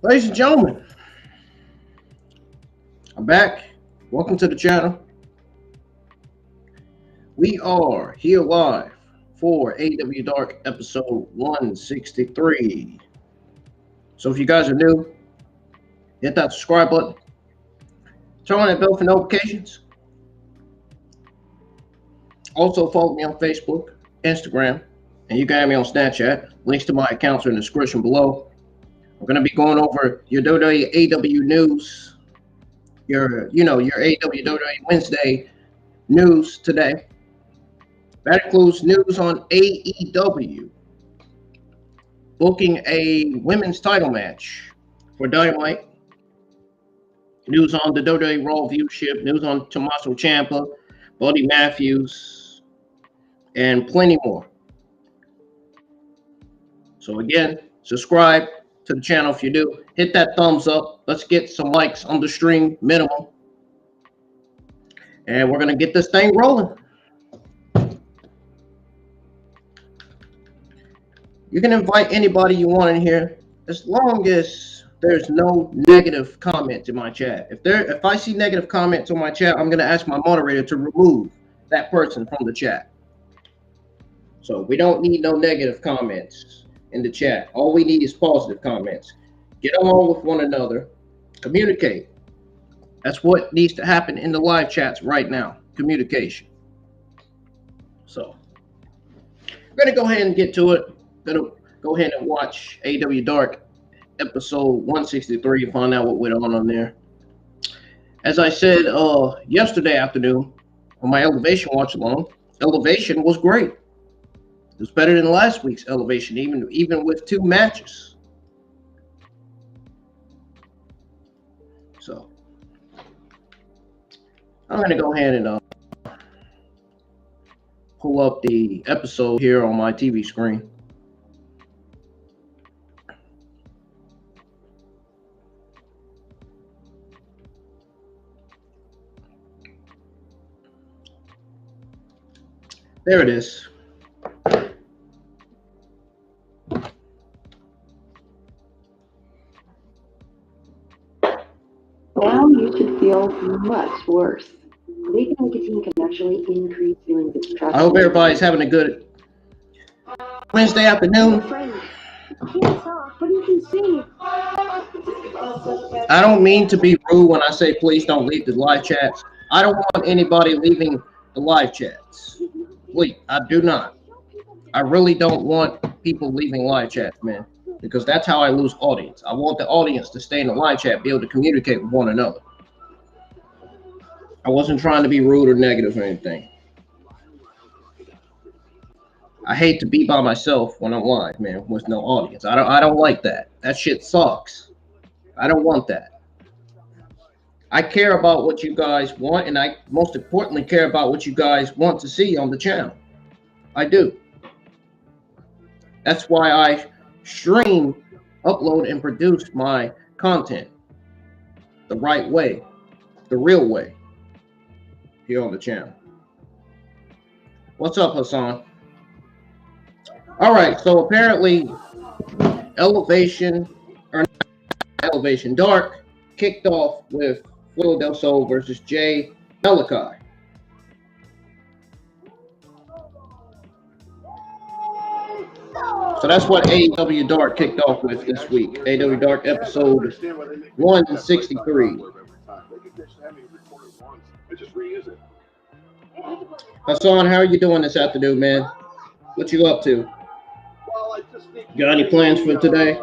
Ladies and gentlemen, I'm back. Welcome to the channel. We are here live for AEW Dark episode 163. So if you guys are new, hit that subscribe button. Turn on that bell for notifications. Also follow me on Facebook, Instagram, and you can add me on Snapchat. Links to my accounts are in the description below. I'm going to be going over your AEW news your AEW Wednesday news today. That includes news on AEW booking a women's title match for Dynamite. News on the WWE Raw viewership. News on Tommaso Ciampa, Buddy Matthews, and plenty more. So again, subscribe to the channel if you do. Hit that thumbs up. Let's get some likes on the stream, minimum. And we're going to get this thing rolling. You can invite anybody you want in here as long as there's no negative comments in my chat. If I see negative comments on my chat, I'm going to ask my moderator to remove that person from the chat. So we don't need no negative comments in the chat. All we need is positive comments. Get along with one another. Communicate. That's what needs to happen in the live chats right now. Communication. So we're going to go ahead and get to it. Going to go ahead and watch AEW Dark episode 163 and find out what went on there. As I said yesterday afternoon on my Elevation watch along, Elevation was great. It was better than last week's Elevation, even with 2 matches. So I'm going to go ahead and pull up the episode here on my TV screen. There it is. Now you should feel much worse. Vega nicotine can actually increase feelings of trust. I hope everybody's having a good Wednesday afternoon. I don't mean to be rude when I say please don't leave the live chats. I don't want anybody leaving the live chats. Please, I do not. I really don't want people leaving live chats, man, because that's how I lose audience. I want the audience to stay in the live chat, be able to communicate with one another. I wasn't trying to be rude or negative or anything. I hate to be by myself when I'm live, man, with no audience. I don't like that. That shit sucks. I don't want that. I care about what you guys want, and I most importantly care about what you guys want to see on the channel. I do. That's why I stream, upload, and produce my content the right way, the real way, here on the channel. What's up, Hassan? All right, so apparently Elevation Dark kicked off with Fuego del Sol versus Malachi. So that's what AEW Dark kicked off with this week. AEW Dark episode 163. Hassan, how are you doing this afternoon, man? What you up to? Got any plans for today?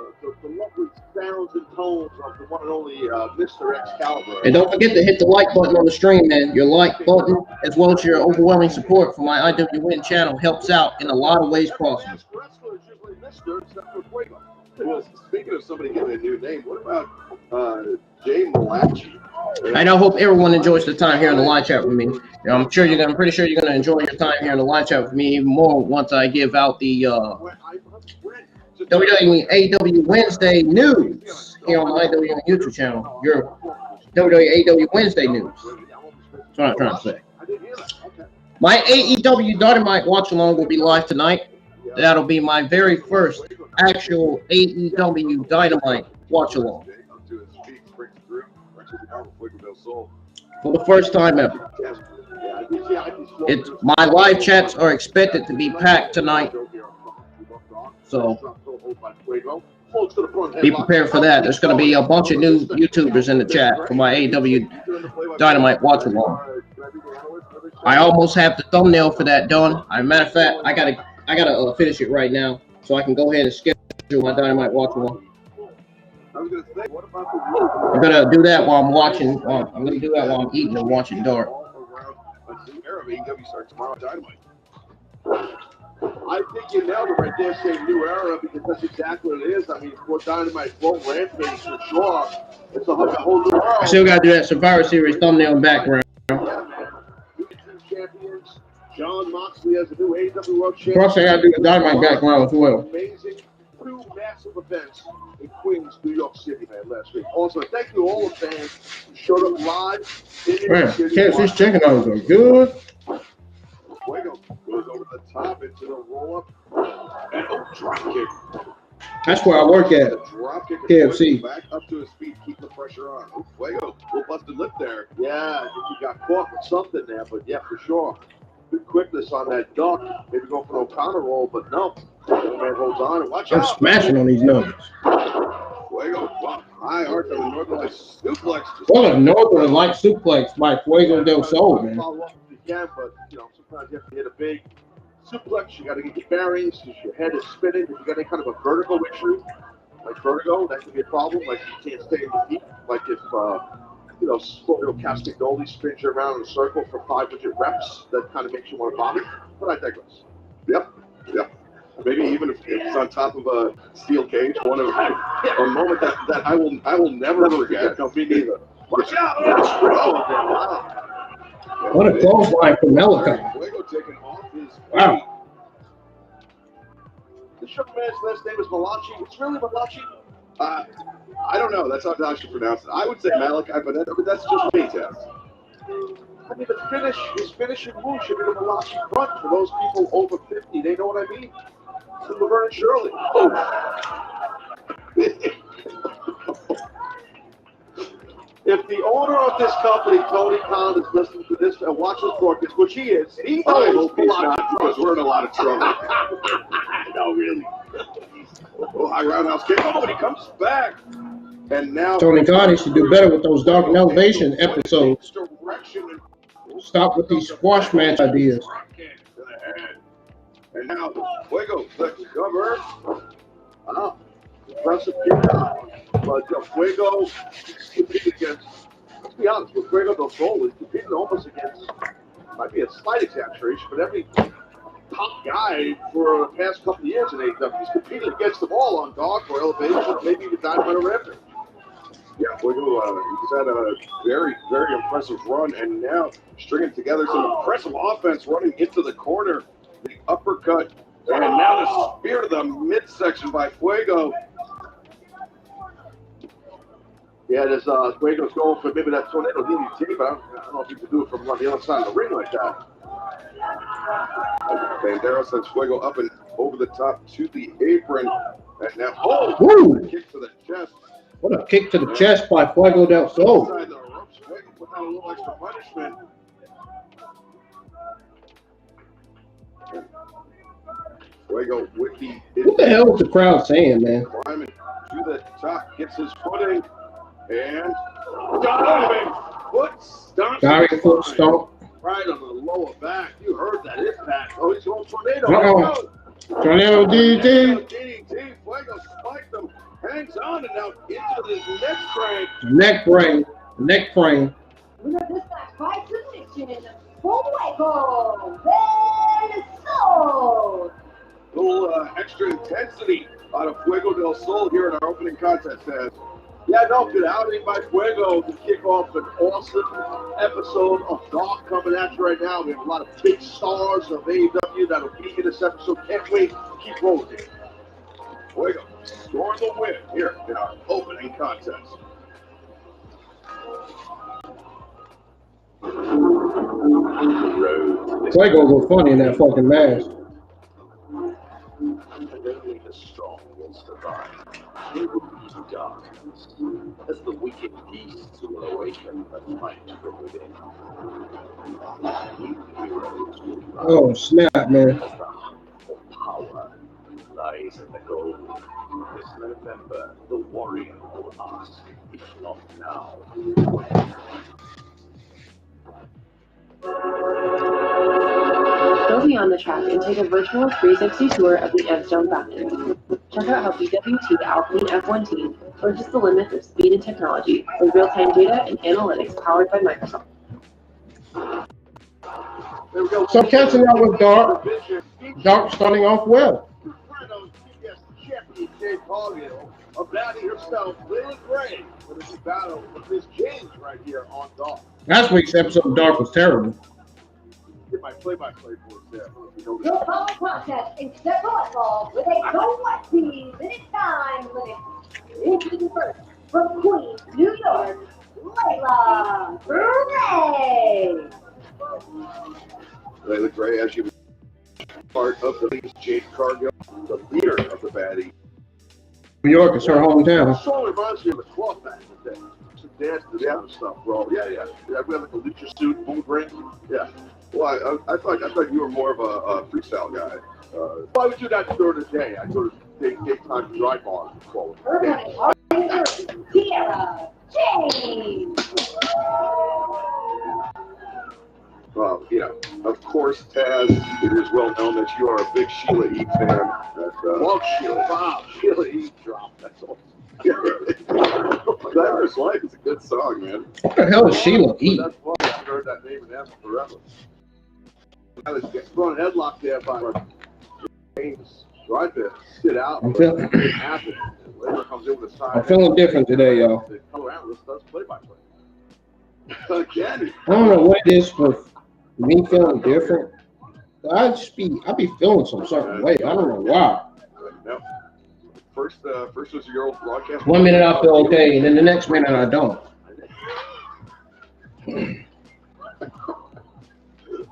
And don't forget to hit the like button on the stream, man. Your like button, as well as your overwhelming support for my IWN channel, helps out in a lot of ways possible. Well, speaking of somebody getting a new name, what about Malachi? And I hope everyone enjoys the time here in the live chat with me. I'm pretty sure you're gonna enjoy your time here in the live chat with me even more once I give out the WWE AEW Wednesday news here on my IWN YouTube channel. Your WWE AEW Wednesday news. That's what I'm trying to say. My AEW Dynamite watch along will be live tonight. That'll be my very first actual AEW Dynamite watch along. For the first time ever. My live chats are expected to be packed tonight. So be prepared for that. There's going to be a bunch of new YouTubers in the chat for my AEW Dynamite watch along. I almost have the thumbnail for that done. As a matter of fact, I gotta finish it right now so I can go ahead and schedule my Dynamite watch along. I was gonna say, what about the I'm gonna do that while I'm watching. I'm gonna do that while I'm eating and watching Dark. all around a new era of AEW starts tomorrow, Dynamite. I think you nailed it right there, saying new era, because that's exactly what it is. I mean, for Dynamite, for Rampage, for sure, it's a whole new world. I still gotta do that Survivor Series thumbnail in the background. Yeah, man. New champions. John Moxley as a new AEW World Champion. Plus, I gotta do the Dynamite background as well. Amazing. Two massive events in Queens, New York City, man, last week. Also, thank you all the fans who showed up live in New York City. KFC's chicken nuggets are good. Fuego goes over the top into the roll-up and a drop kick. That's where I work at. Drop kick. KFC. Back up to his feet, keep the pressure on. Oh, Fuego, little busted lip there. Yeah, I think he got caught with something there, but yeah, for sure. Good quickness on that duck. Maybe go for an O'Connor roll, but no. The man holds on and watch I'm out. smashing on these nuggets. Fuego, wow, high arch on the Northern Lights suplex. What a Northern Light suplex by Fuego del Sol, man. Follow up if you can, but you know, sometimes you have to hit a big suplex. You got to get your bearings. Your head is spinning. If you got any kind of a vertigo issue, like vertigo, that could be a problem. Like you can't stay in your feet. Like if you know, Scorpio Castagnoli spins you around in a circle for 500 reps, that kind of makes you want to vomit. But I digress. Yep. Maybe even if it's on top of a steel cage, a moment that I will never forget. No, me neither. Watch out! What a clothesline for Malachi. Fuego taking off his Wow. The young man's last name is Malachi. It's really Malachi? I don't know. That's how I should pronounce it. I would say Malachi, but that's just me, Taz. I mean, his finishing move should be the Malachi front for those people over 50. They know what I mean. It's the Laverne and Shirley. Oh. If the owner of this company, Tony Khan, is listening to this and watching this broadcast, which he is, he knows because we're in a lot of trouble. No, really. Oh, high roundhouse kick. Oh, but he comes back. And now Tony Khan should do better with those Dark and Elevation episodes. Stop with these squash match ideas. And now Fuego the cover. Impressive kick out. But Fuego is competing against, let's be honest, with Fuego del Sol, he's competing almost against, might be a slight exaggeration, but every top guy for the past couple of years in AEW, he's competing against them all on Dark or Elevation, maybe even Dynamite or Rampage. Yeah, Fuego, he's had a very, very impressive run, and now stringing together some impressive offense, running into the corner, the uppercut, and now the spear to the midsection by Fuego. Yeah, there's Fuego's going for maybe that tornado DDT, but I don't know if you can do it from on the other side of the ring like that. Bandera sends Fuego up and over the top to the apron, and now kick to the chest. What a kick to the chest by Fuego del Sol. Inside the ropes, Fuego put out a little extra punishment. Fuego with the. What the hell is the crowd saying, man? Climbing to the top, gets his footing, and diving foot stomp. Right on the lower back. You heard that impact. Oh, he's going tornado. Tornado DDT. DDT. Fuego spiked him. Hangs on and now into the Neck frame. Winner this match by submission, Fuego del Sol. Little extra intensity out of Fuego del Sol here in our opening contest, Ted. Yeah, no, good outing by Fuego to kick off an awesome episode of Dark coming at you right now. We have a lot of big stars of AEW that'll be in this episode. Can't wait to keep rolling. Fuego scoring the win here in our opening contest. Fuego was funny in that fucking mask. Only the strong will survive. They will be darkness, as the wicked beasts will awaken and fight from within. New heroes will rise. Oh, snap, man. As the hunt for power lies in the gold. This November, the warrior will ask, if not now, when? Go beyond the track and take a virtual 360 tour of the Edstone factory. Check out how BWT Alpine F1 team pushes the limits of speed and technology with real-time data and analytics powered by Microsoft. There we go. So catching up with Dark. Dark starting off well. Champion Jade Cargill, a baddie herself, Leila Gray, with a battle with Miss James right here on Dark. Last week's episode of Dark was terrible. Get my play-by-play for it there. No foul contest in step volleyball with a Go West team minute time limit. Introducing first from Queens, New York, Leila Gray. Leila Gray, as you part of the league, Jade Cargill, the leader of the baddie. New York is her hometown. Sort of reminds me of a cloth back in the day. Some dance, this kind of stuff, bro. Yeah. We have like a lucha suit, boom ring. Yeah. Well, I thought you were more of a freestyle guy. Why would you do that during the day? I sort of daytime dry bar. Tiara, Jeeves. Well, of course, Taz, it is well known that you are a big Sheila E. fan. Love Sheila. Wow, Sheila E. drop. That's all. Glamorous Life is a good song, man. What the hell is Sheila E? That's funny. I haven't heard that name in them forever. I was throwing a headlock there by James. Tried to sit out. I'm feeling different today, y'all. Let's play by play. Again. I don't know what it is for me feeling different. I be feeling some certain way. I don't know why. No. First was your old broadcast. 1 minute I feel okay, and then the next minute I don't.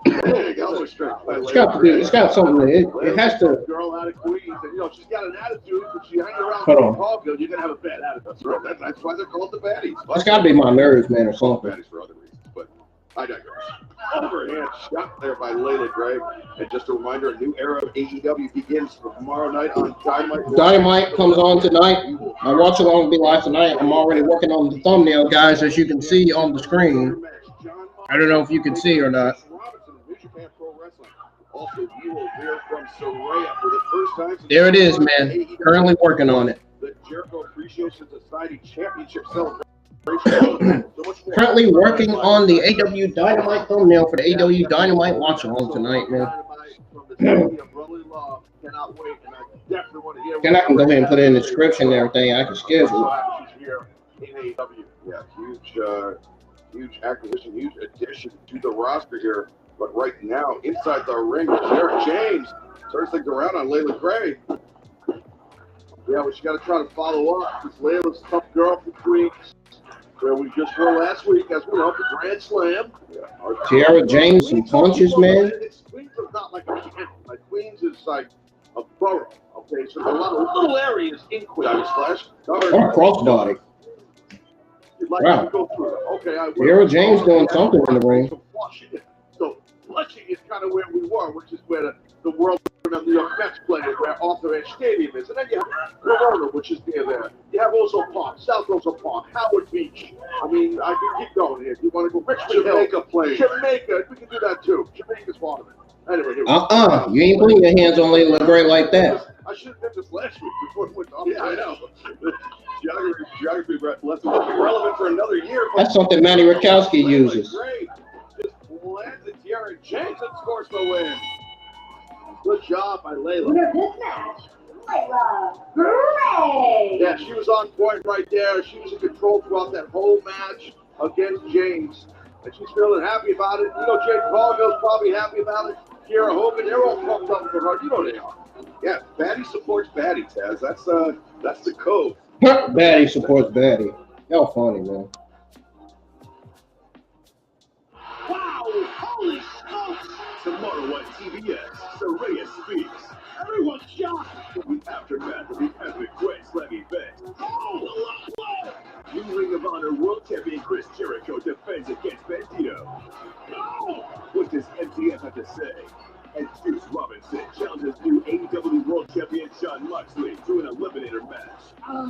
It's got something. It has to. Girl out of Queens, and she's got an attitude, but she hangs around Chicago, you're gonna have a bad attitude. That's why they're called the baddies. It's got to be my nerves, man, or something. Baddies for other reasons, but I digress. Overhand shot there by Leila Gray, and just a reminder: a new era of AEW begins tomorrow night on Dynamite. Dynamite comes on tonight. My watch along will be live tonight. I'm already working on the thumbnail, guys, as you can see on the screen. I don't know if you can see or not. Also, you will hear from Soraya for the first time. There it is, man. Currently working on it. The Jericho Appreciation Society Championship celebration. Currently working on the AEW Dynamite thumbnail for the AEW Dynamite watch along tonight, man. Then I can go ahead and put it in the description and everything. I can schedule. Yeah, huge acquisition, huge addition to the roster here. But right now, inside the ring, James turns things around on Leila Gray. Yeah, we got to try to follow up. This Leila's tough girl from Queens, where we just were last week, as we know, the Grand Slam. Yeah, Tiara, James, some punches, man. Queens is not like a town. Like Queens is like a borough. Okay, so there's a lot of little areas in Queens. Or crossbody. Wow. Tiara James doing something in the ring. So Flushing is kind of where we were, which is where the World of New York Mets played, where Arthur Ashe Stadium is. And then you have Corona, which is near there. You have Ozone Park, South Ozone Park, Howard Beach. I mean, I can keep going here. If you want to go Richmond Jamaica Hill. Jamaica, we can do that too. Jamaica's part of it. Anyway, here we go. You ain't putting your hands on Leila Gray like that. I should have did this last week before we went to Yeah, I know. Geography lesson will be relevant for another year. That's something Manny Rakowski uses. Great. Just lands it Tiara James and scores the win. Good job by Leila. Winner of this match, Leila Gray. Yeah, she was on point right there. She was in control throughout that whole match against James. And she's feeling happy about it. You know, Jade Cargill's probably happy about it. Kiera Hogan, they're all pumped up for her. You know they are. Yeah, baddie supports baddie, Taz. That's the code. Baddie supports baddie. Y'all funny, man. Wow! Holy smokes! Tomorrow on TBS, Soraya speaks. Everyone's shocked with the aftermath of the epic Grand Slam event. Oh! New Ring of Honor World Champion Chris Jericho defends against Bandito. Oh! What does MTF have to say? And Juice Robinson challenges new AEW World Champion Jon Moxley to an eliminator match. I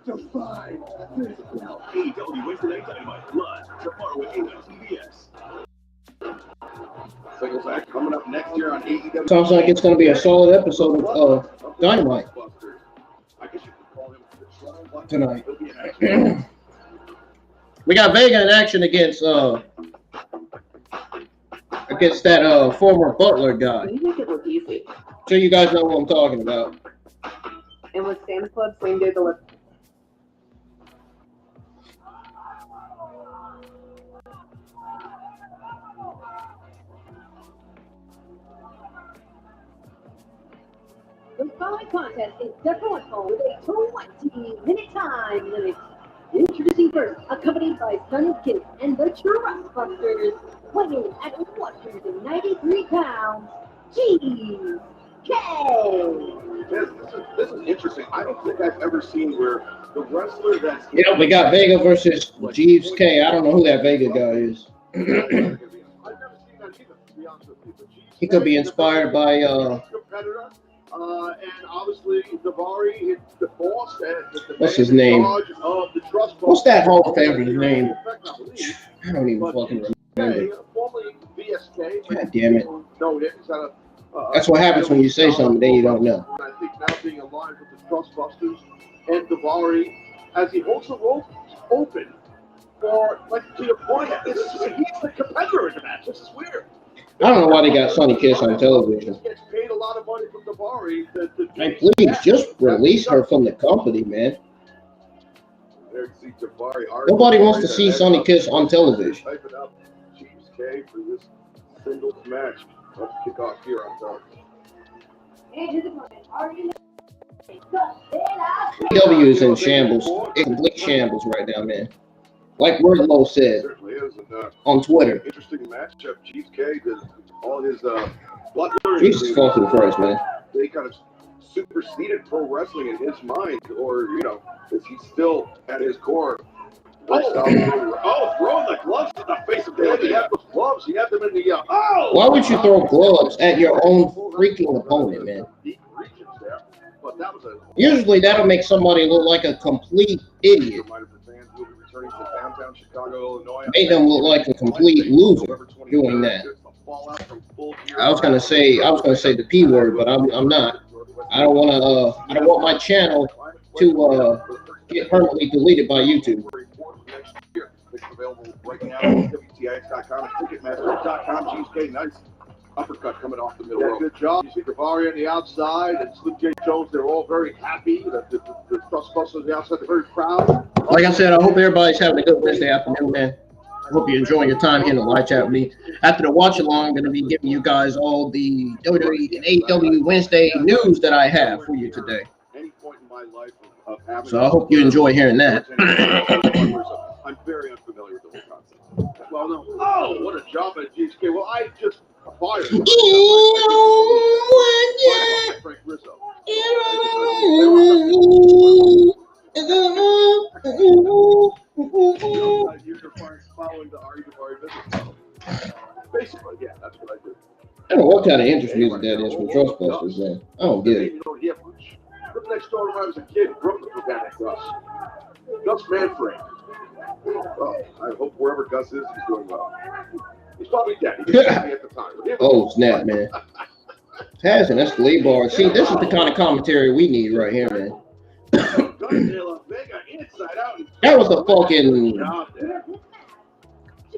defy this belt. AEW Wednesday Night Dynamite live tomorrow at 8 on TBS. Singles act coming up next year on AEW. Sounds like it's going to be a solid episode of Dynamite. I guess you could call him the tonight. We got Vega in action against that former Butler guy. You make it look easy. So you guys know what I'm talking about. And with Sam's Club, same day delivery. The following contest is detrimental with a 20-minute time limit. Introducing first, accompanied by Sonny Kiss and the Trustbusters, weighing at 193 pounds, Jeeves. This is interesting. I don't think I've ever seen where the wrestler that's Yeah, we got Vega versus Jeeves K. I don't know who that Vega guy is. I've never seen that either, to be honest with you. But Jeeves He could be inspired by competitor, and obviously Davari is the boss and the What's man his name? in charge of the Trust What's that Hall of Busters. Famer's name? I don't even But fucking Jeeves remember. K, formerly BSK. God damn it. No, it's not a. That's what happens when you say something then you don't know. I think now being aligned with the Trustbusters and Davari, as he holds the rope open for, like, to your point, he's the competitor in the match. This is weird. I don't know why they got Sonny Kiss on television. Gets paid a lot of money from Davari to Hey, please, just release her from the company, man. There you see Davari. Nobody wants to see Sonny Kiss on television. Type it up. Jeeves K for this singles match. Let's kick off here on Dark. And his opponent, Arjun. AEW is in shambles, in complete shambles right now, man. Like Wordlow said Certainly is on Twitter. interesting matchup. Jeeves K did all his Butler. Jesus fucking Christ, man. They kind of superseded pro wrestling in his mind, or is he still at his core? Throwing the gloves in the face of David. He had those gloves. He had them in the Why would you throw gloves at your own freaking opponent, man? deep regions there. But that was a Usually that'll make somebody look like a complete idiot. reminder for fans who will be returning to downtown Chicago, Illinois. Made them look like a complete loser doing that. I was gonna say the P word, but I'm not. I don't want my channel to get permanently deleted by YouTube. It's available right now at WTIX.com and Ticketmaster.com. Jeeves K, nice uppercut coming off the middle rope. Good job. You see Davari on the outside and Slim J. Jones. They're all very happy. The Trustbusters on the outside, they're very proud. Like I said, I hope everybody's having a good Wednesday afternoon, man. I hope you're enjoying your time here in the live chat with me. After the watch along, I'm going to be giving you guys all the WWE and AEW Wednesday news that I have for you today. Any point in my life of having So I hope you enjoy hearing that. I'm very unfamiliar with the whole concept. Well, no. Oh, what a job at GHK. Well, I just fired Frank Rizzo. You're following the Davari business model. Basically, yeah, that's what I do. I don't know what kind of interest music that is from Trustbusters, man. I don't get it. You don't hear much. Lived next door when I was a kid. Brooklyn was down at Gus Manfred. Well, I hope wherever Gus is, he's doing well. He's probably dead. He was at the time. Oh, snap, man. Taz and Escalade bar. See, this is the kind of commentary we need right here, man. That was a fucking...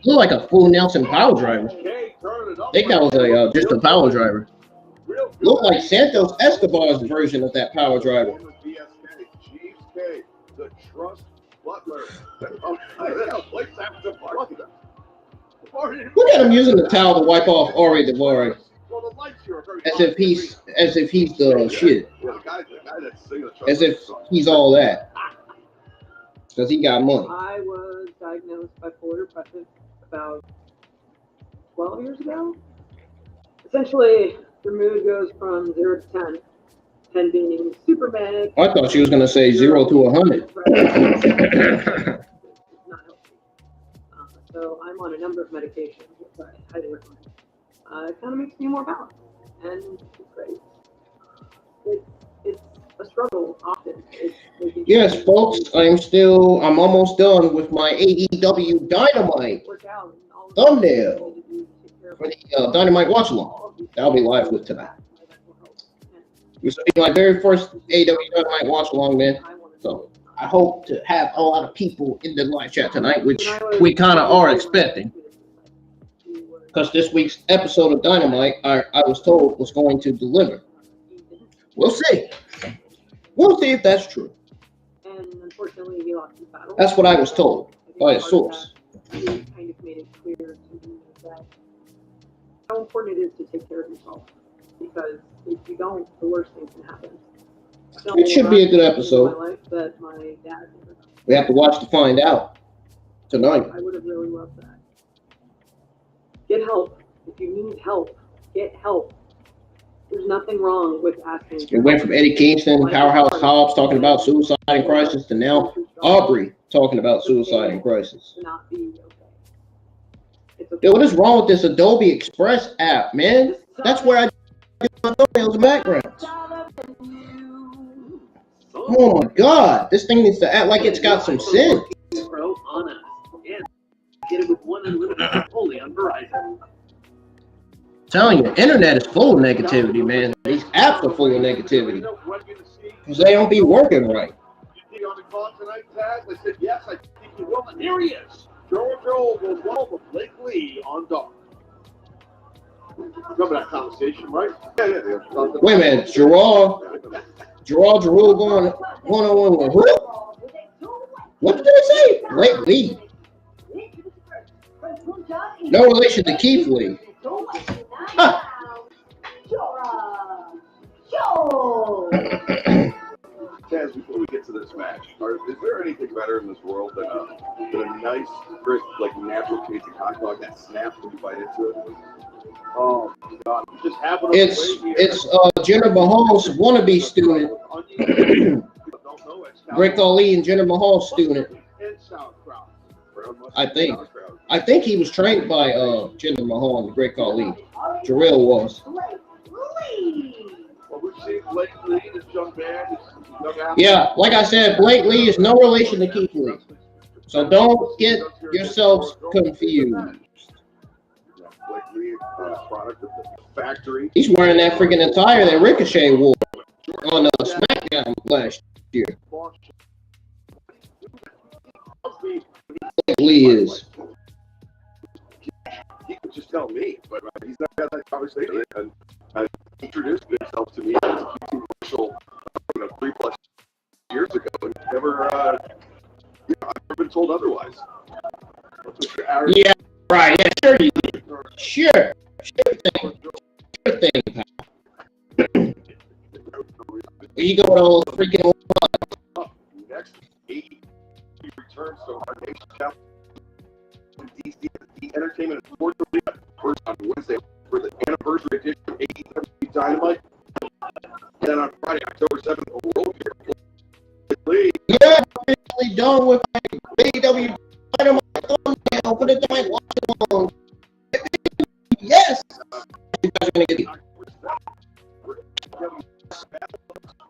Looked like a full Nelson power driver. I think that was just a power driver. Looked like Santos Escobar's version of that power driver. The Trust Butler. Look at him using the towel to wipe off Ari Davari. As if he's the shit. As if he's all that. Because he got money. I was diagnosed bipolar depressive about 12 years ago. Essentially, your mood goes from 0 to 10. 10 being super manic. I thought she was going to say 0 to 100. Not healthy. So I'm on a number of medications, which I highly recommend. It kind of makes me more balanced, and it's great. It's a struggle often. Yes, folks, I'm almost done with my AEW Dynamite thumbnail for the Dynamite watch along. That'll be live with tonight. This will be my very first AEW Dynamite watch along, man. So I hope to have a lot of people in the live chat tonight, which we kind of are expecting. Because this week's episode of Dynamite, I was told was going to deliver. We'll see. We'll see if that's true. And unfortunately, he lost his battle. That's what I was told by a source. He kind of made it clear to me that how important it is to take care of yourself. Because if you don't, the worst things can happen. It should be a good episode. My life that my dad we have to watch to find out tonight. I would have really loved that. Get help. If you need help, get help. There's nothing wrong with asking. We went from Eddie Kingston, Powerhouse Hobbs talking about suicide and crisis to now Aubrey talking about suicide and crisis. Not be okay. It's okay. Yo, what is wrong with this Adobe Express app, man? That's where I do my thumbnails and backgrounds. Oh my god, this thing needs to act like it's got some sense. Pro on us. And get it with one unlimited fully on Verizon. Telling you, internet is full of negativity, man. These apps are full of negativity. Because they don't be working right. You think on the call tonight, Taz? I said, yes, I think you will. And here he is. Johl will welcome Blake Lee on Dark. Remember that conversation, right? Yeah. Wait a minute, Jora going one-on-one with who? What did they say? Blake Lee. No relation to Keith Lee. Huh. Taz, before we get to this match, is there anything better in this world than a nice, crisp, like natural tasting hot dog that snaps when you bite into it? Oh God! Just happen to it's Jinder Mahal's wannabe student, Rick Ali and Jinder Mahal's student. I think he was trained by Jinder Mahal and Rick Ali. Jarrell was. Yeah, like I said, Blake Lee is no relation to Keith Lee. So don't get yourselves confused. He's wearing that freaking attire that Ricochet wore on SmackDown last year. Blake Lee is. He could just tell me, but he's not had that conversation. And introduced himself to me as a YouTube commercial 3+ years ago, and I've never been told otherwise. Yeah, right. Yeah, sure you did. Sure thing. You go to all freaking next AEW returns to our nation chapter DC Entertainment and Sports Arena first on Wednesday for the anniversary edition of AEW Dynamite. And then on Friday, October 7th, a world here. Yeah, officially done with AEW Dynamite thumbnail for the night watch along. Yes! You guys are going to get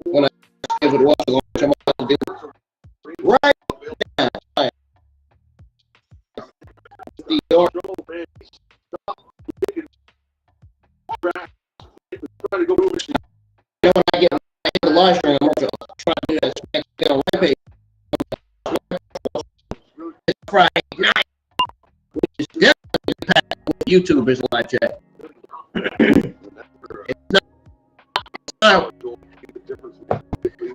when I schedule to watch along, which I'm about to do right now. Right. The Dark. When I get the live stream, I'm trying to do that SmackDown Rampage. It's Friday night, which is definitely packed with YouTubers live chat. It's not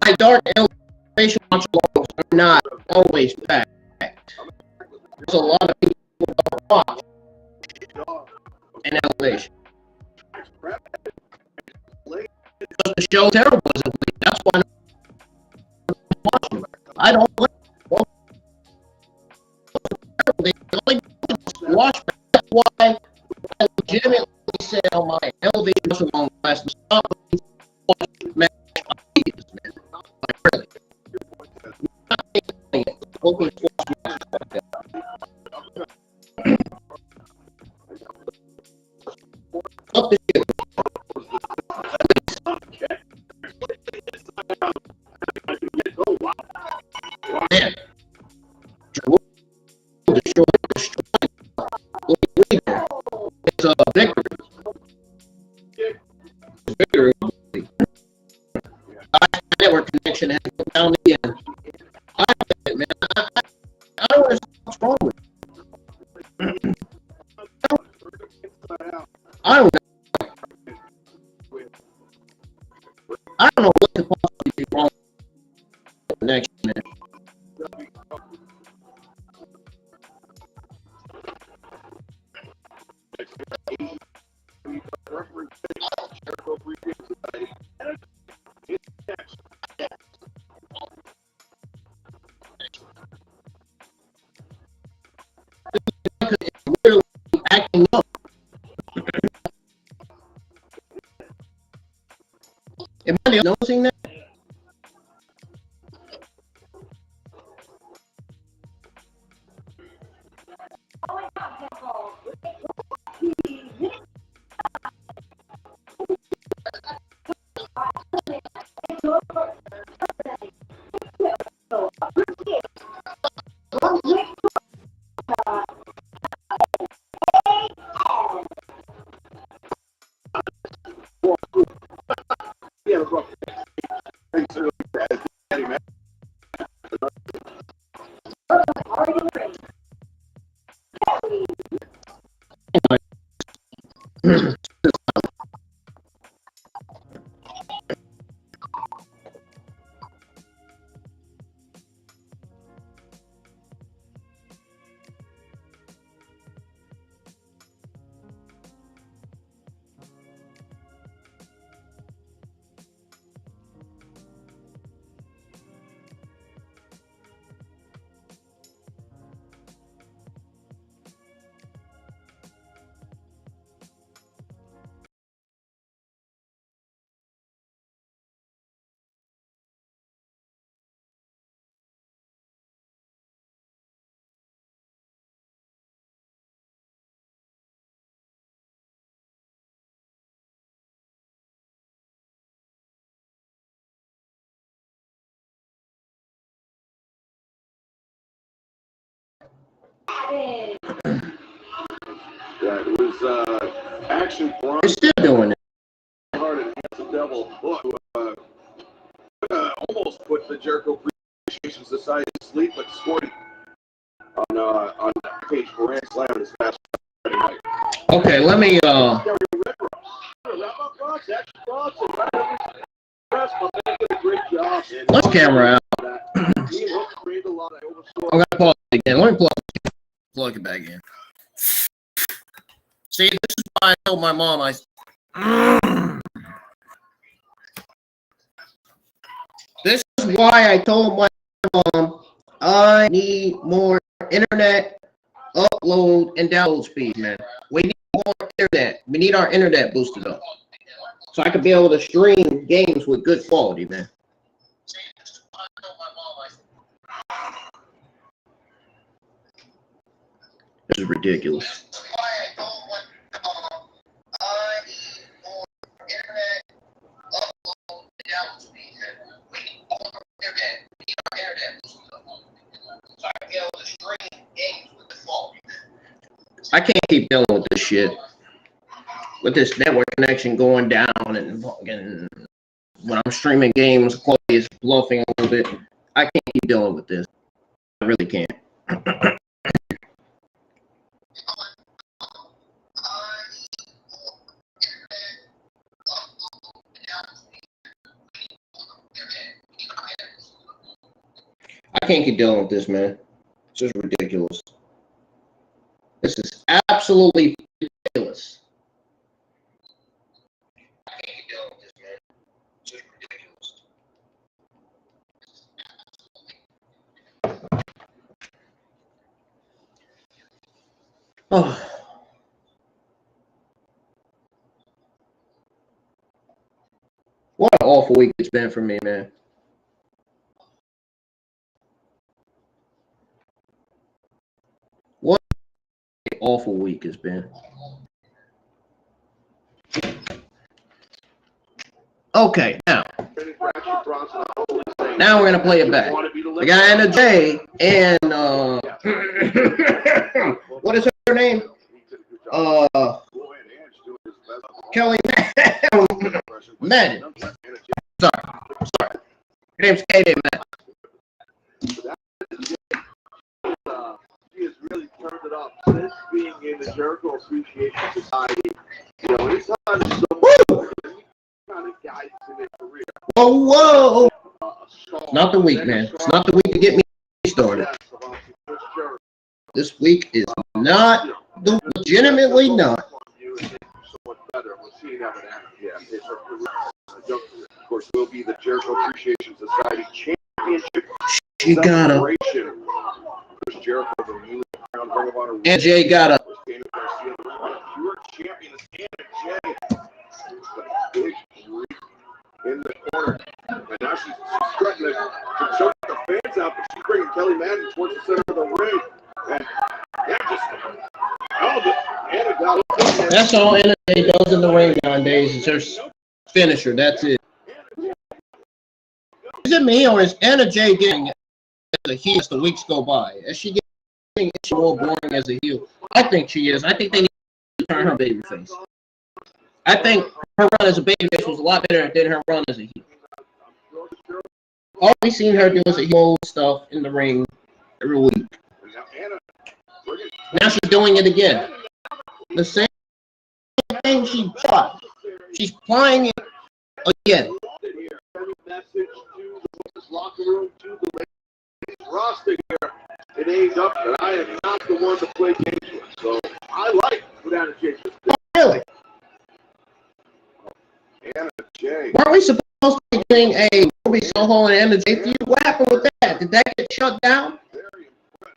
my Dark elevation watch alongs are not always packed. There's a lot of people who don't watch in elevation. Because the show's terrible as a week. That's why I'm watching it. I don't like it. They only watch. That's why I legitimately said on my elevation watch along last night, stop watching match ideas, man. Like, really. Not thinking it. Hoping to watch matches like that. Up to you. Man, destroyed. It's a victory. Victory. Network connection has come down again. I I don't know. I don't know what could possibly be wrong with the connection, man. We're acting up. Am I noticing that? Yeah, it was action for They're still doing it. the devil. Almost put the Jericho Appreciation Society to sleep, but scored on page 4 and slam this past Friday night. Okay, let me let's camera out. I'm gonna pause it again. Let me plug it back in. See, this is why I told my mom this is why I told my mom I need more internet upload and download speed, man. We need more internet. We need our internet boosted up. So I could be able to stream games with good quality, man. This is ridiculous. I can't keep dealing with this shit. With this network connection going down and when I'm streaming games, quality is bluffing a little bit. I can't keep dealing with this. I really can't. I can't keep dealing with this, man. It's just ridiculous. This is absolutely ridiculous. I can't keep dealing with this, man. It's just ridiculous. Oh. What an awful week it's been for me, man. What an awful week it's been. Okay, now we're gonna play it back. We got Anna J and what is her name? Kelly Madan. Sorry. Her name's K.D. Madan. He has really turned it up since being in the Jericho Appreciation Society. You know, anytime someone kind of guides in their career. Whoa! Not the week, man. It's not the week to get me started. This week is not, legitimately not. Of course, will be the Jericho Appreciation Society Championship She got a. celebration. Jericho, the newly crowned Ring of Honor. And Jay got a. Pure champion is Anna Jay. Big freak in the corner. And now she's threatening to choke the fans out, but she's bringing Kelly Madden towards the center of the ring. And that just. Anna got it. That's all Anna Jay does in the ring nowadays. Is her finisher. That's it. Is it me or is Anna Jay getting as a heel as the weeks go by? Is she getting more boring as a heel? I think she is. I think they need to turn her babyface. I think her run as a babyface was a lot better than her run as a heel. All we've seen her do is a heel stuff in the ring every week. Now she's doing it again. The same thing she taught. She's playing it again. Message to the locker room, to the ladies roster here at AEW, and I am not the one to play games with. So I like what Anna Jay just did. Really? Anna Jay. Weren't we supposed to be doing a Ruby Soho and Anna Jay feud? What happened with that? Did that get shut down? Very impressed.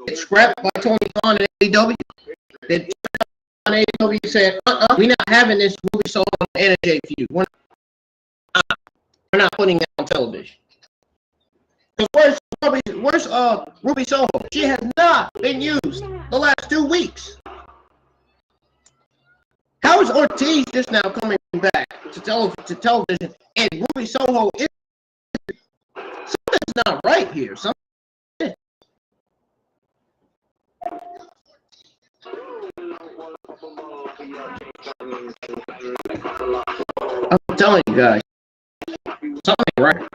It's scrapped by Tony Khan and AEW. Did AEW said, we're not having this Ruby Soho and Anna Jay feud. We're not putting it on television. Because where's Ruby Soho? She has not been used the last 2 weeks. How is Ortiz just now coming back to television and Ruby Soho is something's not right here. I'm telling you guys. Something right.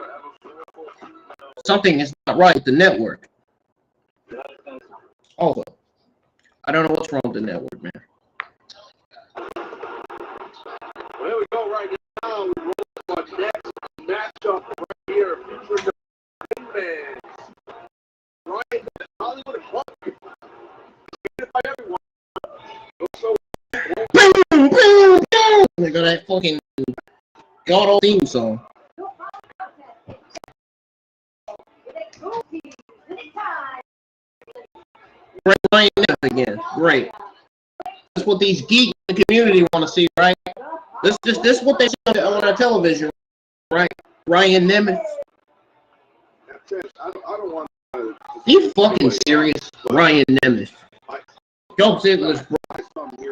Something is not right at the network. Also, I don't know what's wrong with the network, man. Well, here we go right now. We roll our next matchup right here. Featuring the Wingmen. Ryan, Hollywood and Buck. Hated by everyone. So, they got that fucking god theme song. Great Ryan Nemeth again. Great. That's what these geeks in the community want to see, right? This is what they see on our television, right? Ryan Nemeth. that's it. I don't want to. You fucking serious? Ryan Nemeth. Joe Ziggler's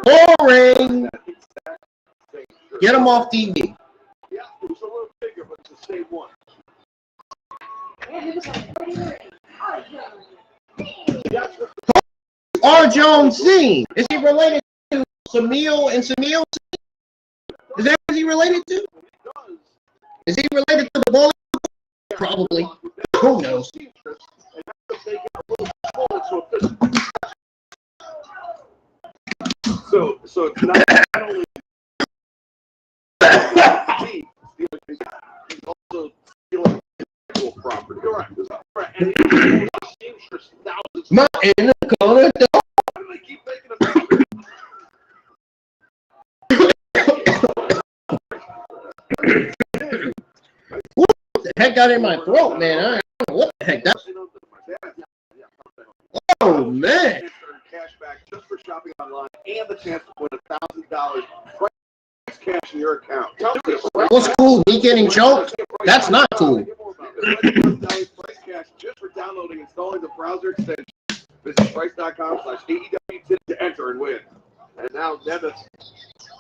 boring. Get him off TV. Yeah, it was a little bigger, but it's the same one. Arjun Singh. Is he related to Samil and Samil? Is that what he related to? Is he related to the bully? Probably. Who knows? So not only he's also stealing property. Correct. And My in the corner. why do they keep making him? What the heck got in my throat, man? I don't know what the heck that. Oh man! Cash back just for shopping online and the chance to win $1,000 prize cash in your account. What's cool? Me getting choked? That's not cool. Price cash just for downloading and installing the browser extension. Visit price.com/AEW to enter and win. And now Nemeth,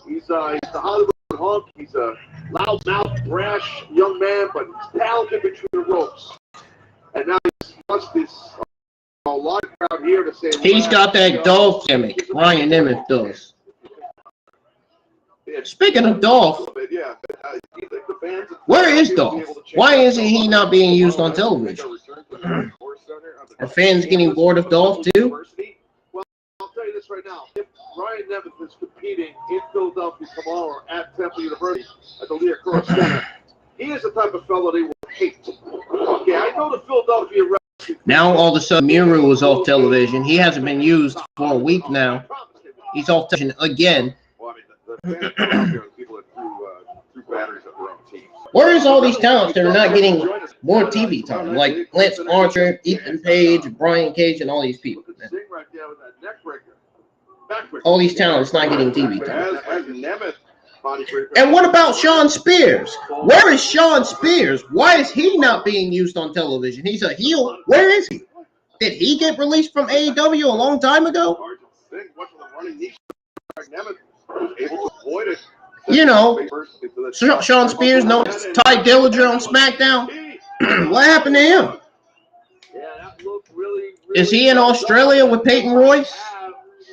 he's the Hollywood hunk. He's a loudmouth, brash young man, but he's talented between the ropes. And now he's wants this live crowd here to say He's got that Dolph gimmick. Ryan Nemeth does. Speaking of Dolph, where is Dolph? Why isn't he not being used on television? Are fans getting bored of Dolph too? Well, I'll tell you this this right now. If Ryan Nemeth is competing in Philadelphia tomorrow at Temple University at the Leah Cross Center, he is the type of fellow they will hate. Okay, I know the Philadelphia Reds. Now all of a sudden Miru is off television. He hasn't been used for a week now. He's off television again. Well, I mean, the fans out there, the people that threw batteries at their own teams. Where is all these talents that are not getting more TV time? Like Lance Archer, Ethan Page, Brian Cage, and all these people. Man. Singh right there with that neck breaker. Backbreaker. All these talents not getting TV time. As Nemeth body breaker. And what about Sean Spears? Where is Sean Spears? Why is he not being used on television? He's a heel. Where is he? Did he get released from AEW a long time ago? Arjun Singh, watching the running knee. Nemeth was able to avoid it. You know, Sean Spears, no Ty Dillinger on SmackDown. What happened to him? Yeah, that looked really Is he in Australia with Peyton Royce?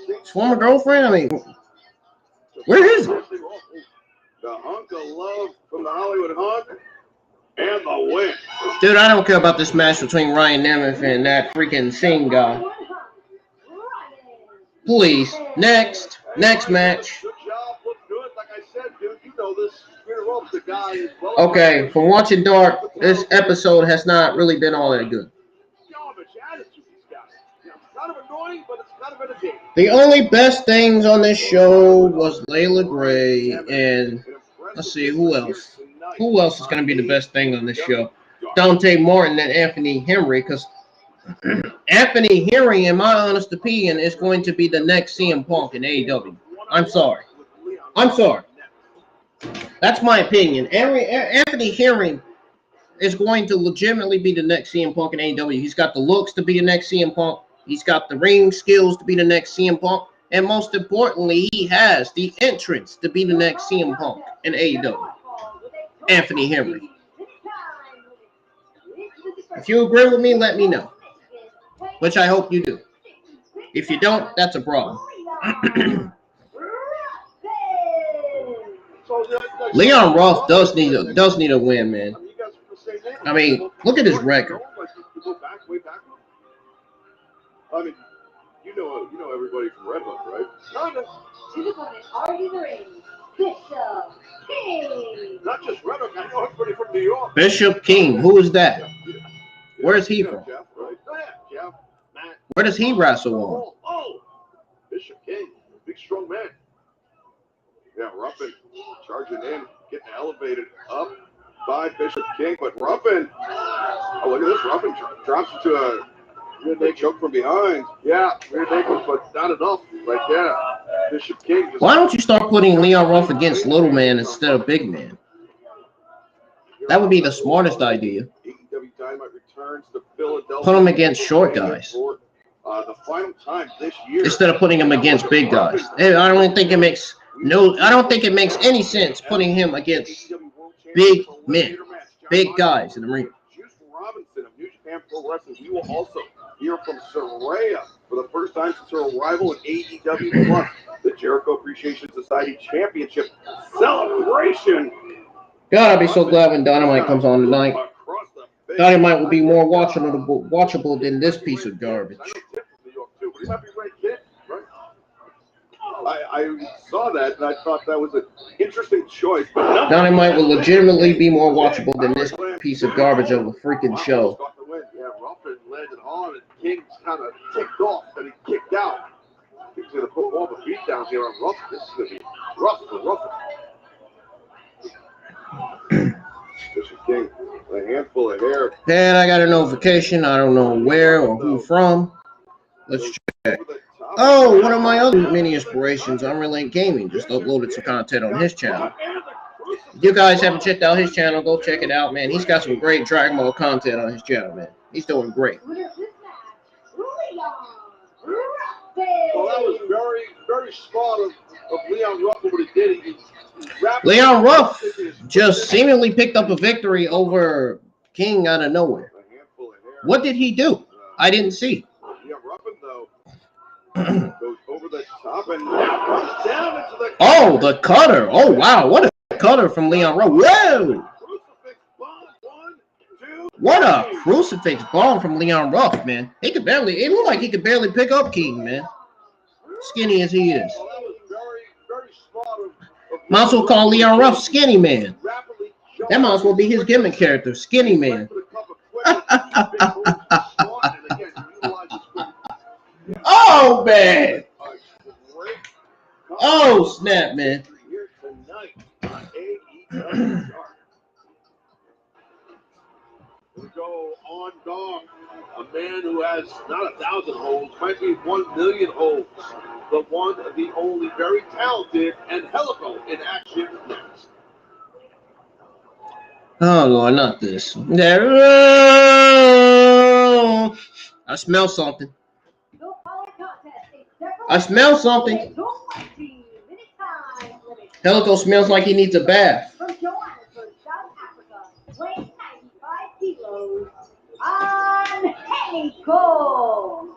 His former girlfriend? I mean, where is he? The hunk of love from the Hollywood Hunk and the win. Dude, I don't care about this match between Ryan Nemeth and that freaking Singh guy. Please, next match. Good job, looked good. Like I said, dude, you know this. The guy is well. Okay, from watching Dark, this episode has not really been all that good. Kind of annoying, but it's kind of entertaining. The only best things on this show was Leila Gray and let's see who else. Who else is going to be the best thing on this show? Dante Martin and Anthony Henry, because Anthony Henry, in my honest opinion, is going to be the next CM Punk in AEW. I'm sorry. That's my opinion. Anthony Henry is going to legitimately be the next CM Punk in AEW. He's got the looks to be the next CM Punk. He's got the ring skills to be the next CM Punk. And most importantly, he has the entrance to be the next CM Punk in AEW. Anthony Henry. If you agree with me, let me know. Which I hope you do. If you don't, that's a problem. Leon Ruff does need a win, man. I mean, look at his record. I mean, you know everybody from Red Hook, right? His opponent, arguing the ring, Bishop King. Not just Red Hook, I know everybody from New York. Bishop King, who is that? Where's he from? Jeff, right? Oh, yeah, Jeff, Matt. Where does he wrestle on? Oh, Bishop King, big strong man. Yeah, Ruffin charging in, getting elevated up by Bishop King, but Ruffin, oh look at this, Ruffin drops into a rear naked choke from behind. Yeah, rear naked, but not enough right there. Bishop King. Why don't you start putting Leon Ruff against Little Man instead of Big Man? That would be the smartest idea. AEW Dynamite returns to Philadelphia. Put him against short guys. The final time this year. Instead of putting him against big guys. I don't think it makes any sense putting him against big men, big guys in the ring. Robinson of New Japan Pro Wrestling. We will also hear from Saraya for the first time since her arrival in AEW Plus, the Jericho Appreciation Society Championship celebration. God, I'd be so glad when Dynamite comes on tonight. Dynamite will be more watchable than this piece of garbage. I saw that and I thought that was an interesting choice. But Dynamite will legitimately be more watchable than this piece of garbage of a freaking show. Yeah, Ruffin landed hard and King's kind of ticked off and he kicked out. He's going to put more of a beat down here on Ruffin. This is going to be rough for Ruffin. Bishop King, a handful of hair. Dad, I got a notification. I don't know where or who from. Let's check. Oh, one of my other mini inspirations, Unrelenting Gaming, just uploaded some content on his channel. If you guys haven't checked out his channel, go check it out, man. He's got some great Dragon Ball content on his channel, man. He's doing great. Well, that was very, very smart of Leon Ruff what he did. Leon Ruff just seemingly picked up a victory over King out of nowhere. What did he do? I didn't see. Yeah, Ruffin, though, goes over the top and comes down into the... Oh, the cutter. Oh, wow. What a cutter from Leon Ruff. Whoa. What a crucifix bomb from Leon Ruff, man. It looked like he could barely pick up King, man. skinny as he is. Well, that was very, very smart of Might as well call Leon Ruff Skinny Man. rapidly That might as well be his gimmick character, Skinny Man. Oh, man. Oh, snap, man. Here tonight on AEW Dark. We go on Dog, a man who has not 1,000 holds, might be 1 million holds. The one, the only, very talented, Angelico in action next. Oh, Lord, not this. I smell something. I smell something. Angelico smells like he needs a bath. From Johannesburg, South Africa, weighing 95 kilos, Angelico.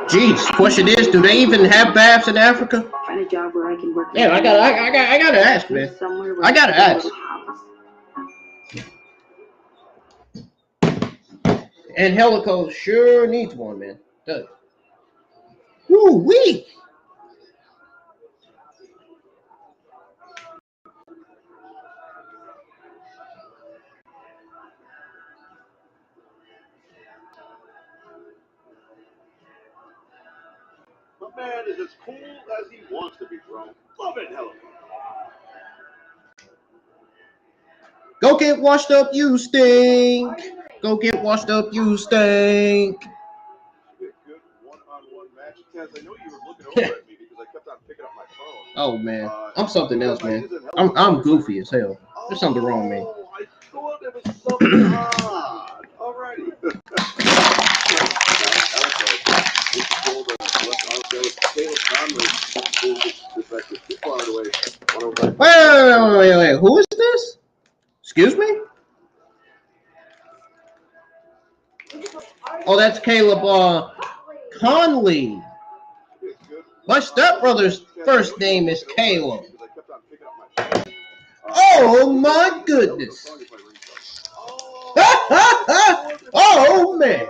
Jeez, question is, do they even have baths in Africa? Find a job where I can work. Yeah, I gotta ask, man. Somewhere where I gotta can ask. build a house. Angelico sure needs one, man. Does. Woo wee. My man is as cool as he wants to be, bro. Love it, Angelico. Go get washed up, you stink. Go get washed up, you stink. Good one-on-one match. Taz, I know you were looking over at me because I kept on picking up my phone. Oh man, I'm something else, man. I'm goofy as hell. There's something wrong with me. Oh, I thought there was something odd. Alrighty. Wait. Who is this? Excuse me? Oh, that's Caleb Konley. My stepbrother's first name is Caleb. Oh my goodness. Oh man.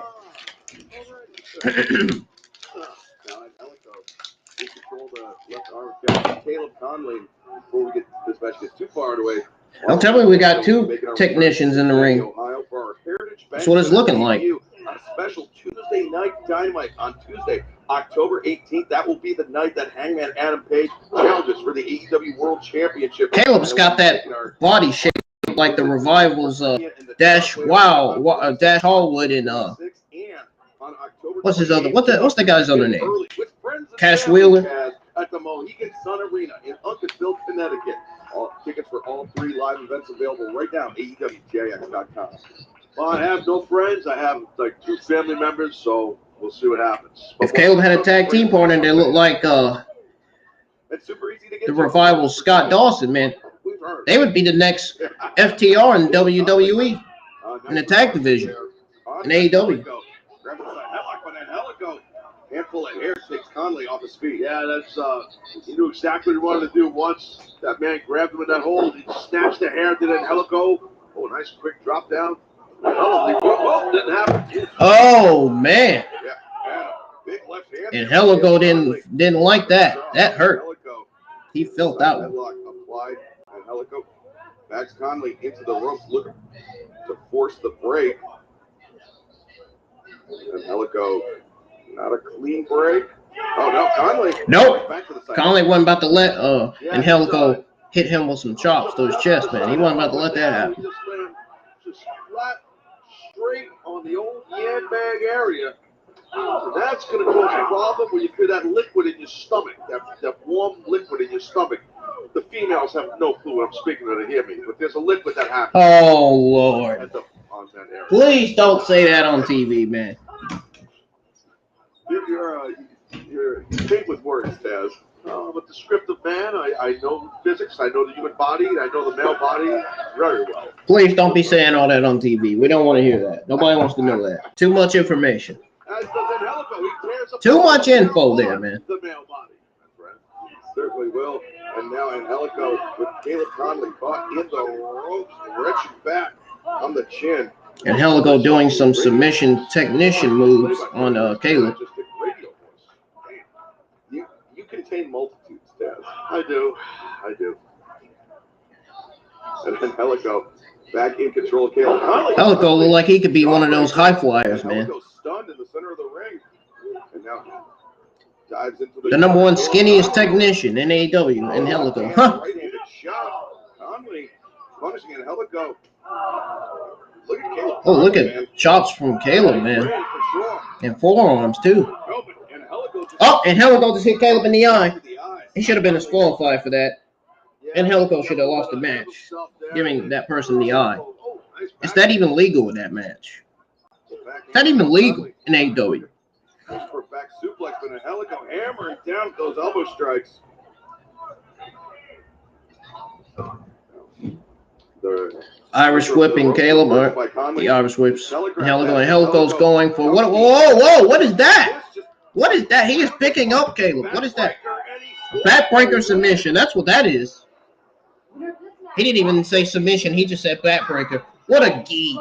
Caleb Konley, before we get this match gets too far away. Don't tell me we got two technicians in the ring. That's what it's looking like. A special Tuesday night dynamite on Tuesday, October 18th. That will be the night that Hangman Adam Page challenges for the AEW World Championship. Caleb's got that body shape like the Revival's Dash Hallwood and what's his other what's the guy's other name? Cash Wheeler. At the Mohegan Sun Arena in Uncasville, Connecticut. All tickets for all 3 live events available right now at AEWJX.com. Well, I have no friends. I have like 2 family members, so we'll see what happens. If Caleb had a tag team partner, they look like it's super easy to get the Revival Scott Dawson, man. They would be the next FTR in WWE in the tag division in AEW. Handful of hair takes Konley off his feet. Yeah, that's he knew exactly what he wanted to do once that man grabbed him in that hold. He snatched the hair, did Angelico. Oh, nice quick drop down. Oh, didn't happen. Oh man. Yeah, big left hand. Angelico didn't like that. That hurt. He felt that one. Applied. Angelico backs Konley into the ropes, looking to force the break. Angelico. Not a clean break. Oh, no, Konley. Nope. Konley wasn't about to let Angelico hit him with some chops to his chest, man. He wasn't about to let that happen. Just flat, straight on the old yan bag area. So that's going to cause a problem where you feel that liquid in your stomach, that warm liquid in your stomach. The females have no clue what I'm speaking of to hear me, but there's a liquid that happens. Oh, Lord. Please don't say that on TV, man. You're big with words, Taz. I'm a descriptive man. I know physics. I know the human body. I know the male body very well. Please don't be saying all that on TV. We don't want to hear that. Nobody wants to know that. Too much information. Too much info there, man. The male body. That's right. Certainly will. And now Angelico with Caleb Konley caught in the ropes, wrenching back on the chin. And Angelico doing some submission technician moves on Caleb. You contain multitudes, Dad. I do. And then Angelico back in control of Caleb. Angelico look like he could be one of those high flyers, man. Stunned in the center of the ring. And now dives into the number one skinniest technician in AEW, Angelico. Huh? Right-handed shot. Konley punishing Angelico. Look at Caleb. Oh, look at chops from Caleb, man. And forearms, too. Oh, and Angelico just hit Caleb in the eye. He should have been disqualified for that. And Angelico should have lost the match, giving that person the eye. Is that even legal in that match? Is that even legal in AEW? For a back suplex, but Angelico hammering down with those elbow strikes. Irish whipping Caleb, or the Irish whips Angelico, and Angelico's going for what? Whoa! What is that? What is that? He is picking up Caleb. What is that? Backbreaker submission. That's what that is. He didn't even say submission. He just said backbreaker. What a geek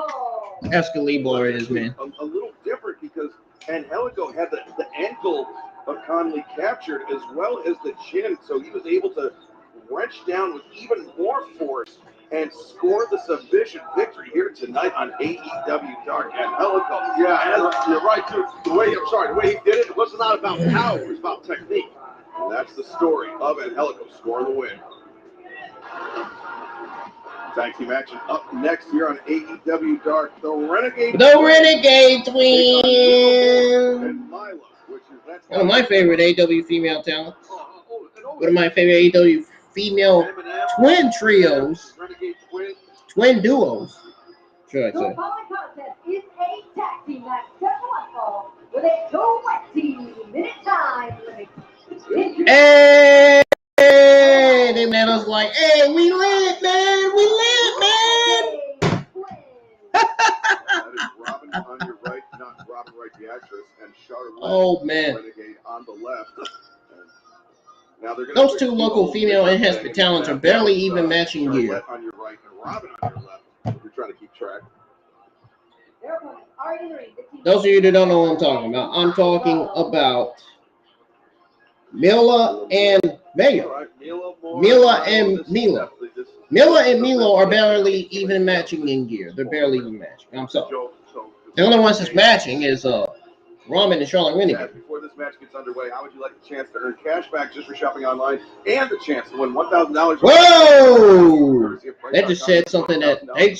Escalibur is, man. A little different because Angelico had the ankle of Konley captured as well as the chin, so he was able to wrench down with even more force and score the submission victory here tonight on AEW Dark. Angelico. Yeah, you're right, too. The way he did it, it was not about power, it was about technique. And that's the story of Angelico scoring the win. Tag team action up next here on AEW Dark. The Renegade Twins. One of my favorite AEW female talents. One of my favorite AEW female twin trios. Twin duos. Should I The say. following contest is a tag team match set to one fall with a 2-minute time limit. Hey, they made us like, hey, we lit, man. That is Robin on your right, not Robin Wright, the actress, and Charlotte Oh, man. Renegade on the left. Now they're Those two local female enhancement talents are barely even matching gear. On your right and Robin on your left. You're trying to keep track. Those of you that don't know what I'm talking about, I'm talking about Mila and Vega. Mila and Milo are barely even matching in gear. They're barely even matching. I'm sorry. The only ones that's matching is Ramen and Charlotte Renegade. Before this match gets underway, how would you like a chance to earn cash back just for shopping online and the chance to win $1,000? Whoa! They just said something they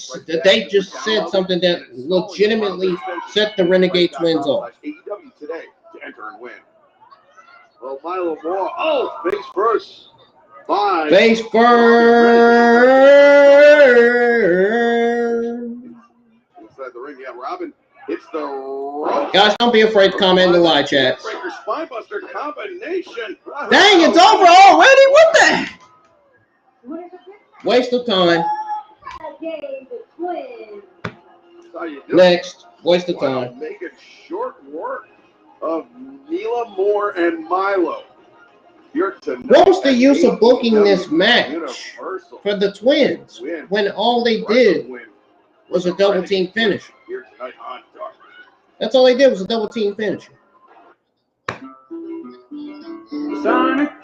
just said something that legitimately set the Renegade Twins off. AEW today to enter and win. Well, Milo Moore. Oh, face first. Bye. Face first. Inside the ring, yeah, Robin. It's the rope. Guys, don't be afraid to comment in the live chat. Breaker spinebuster combination. Dang, it's over already? What the? Waste of time. Next. Waste of time. Making short work of Mila Moore and Milo. What was the use of booking this match for the Twins when all they did was a double team finish? That's all they did was a double team finish.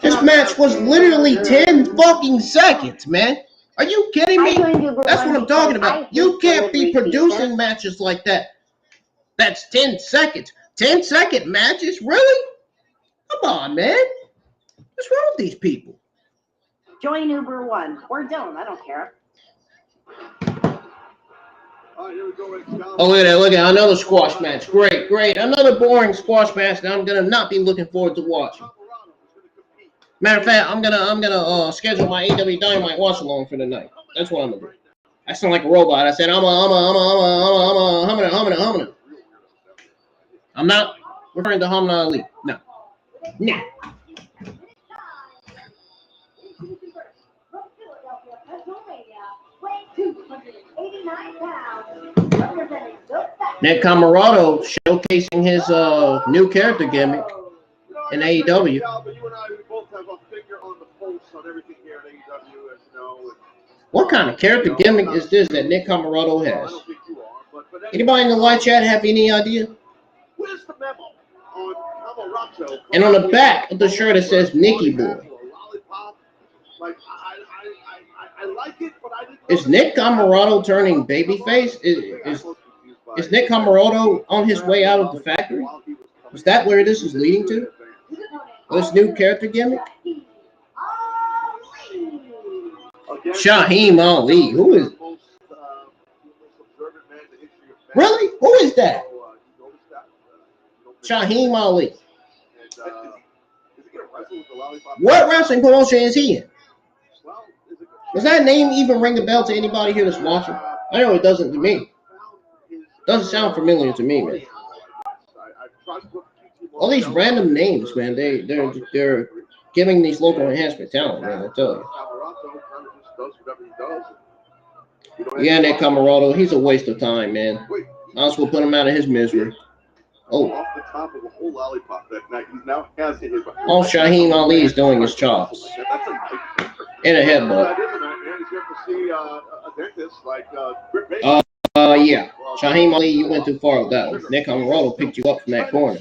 This match was literally 10 fucking seconds, man. Are you kidding me? That's what I'm talking about. You can't be producing matches like that. That's 10 seconds. 10-second matches? Really? Come on, man. What's wrong with these people? Join Uber One or don't. I don't care. Oh, look at that. Look at that. Another squash match. Great. Another boring squash match that I'm going to not be looking forward to watching. Matter of fact, I'm gonna schedule my AEW Dynamite watch along for the night. That's what I'm gonna do. I sound like a robot. I said I'm not referring to Muhammad Ali. No. Nah. Nick Camarado showcasing his new character gimmick in AEW. What kind of character gimmick is this that Nick Camarado has? Anybody in the live chat have any idea? Where's the memo on Camarado? And on the back of the shirt it says Nicky Boy. Like, I like it, but I didn't. Is Nick Camarado turning babyface? Is Nick Camarado on his way out of the factory? Is that where this is leading to? This new character gimmick? Shaheem Ali. Who is? Really? Who is that? Shaheem Ali. What wrestling promotion is he in? Does that name even ring a bell to anybody here that's watching? I know it doesn't to me. Doesn't sound familiar to me, man. All these random names, man. They're giving these local enhancement talent, man. I tell you. Yeah, Nick Camarado, he's a waste of time, man. Might as well put him out of his misery. Oh. Off the top of a whole lollipop that night, he now has in his. All Shaheem Ali is doing his chops. In a headbutt. Yeah. Shaheem Ali, you went too far with that one. Nick Camarado picked you up from that corner.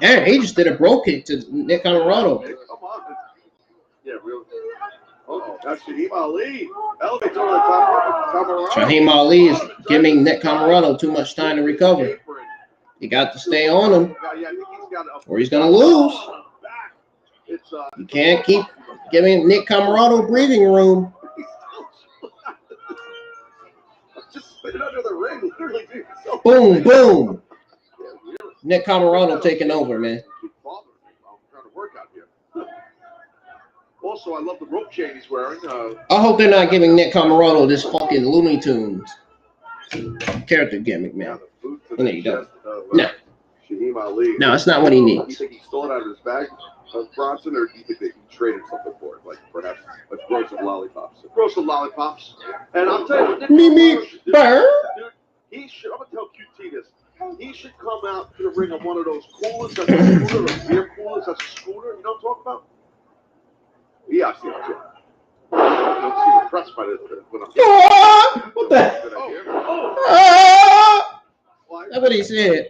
And he just did a bro kick to Nick Camarado. Yeah, really. Oh, that's Shaheem Ali. Elevator on the top of Shaheem Ali is giving Nick Camarado too much time to recover. You got to stay on him, or he's going to lose. You can't keep giving Nick Camarado breathing room. Boom, boom. Nick Camarado taking over, man. Also, I love the rope chain he's wearing. I hope they're not giving Nick Camarado this fucking Looney Tunes character gimmick, man. No, you don't. No. No, that's not what he needs. You think he stole it out of his bag of Bronson, or do you think that he traded something for it? Like perhaps a gross of lollipops. A gross of lollipops. And I'll tell you what, Mimi Burr. Dude, he should, I'm going to tell QT this. He should come out to the ring on one of those coolers that's a scooter, or beer coolers that's a scooter. You know what I'm talking about? Yeah, I see what you're saying. I don't seem impressed by this when I'm What the? That's what he said.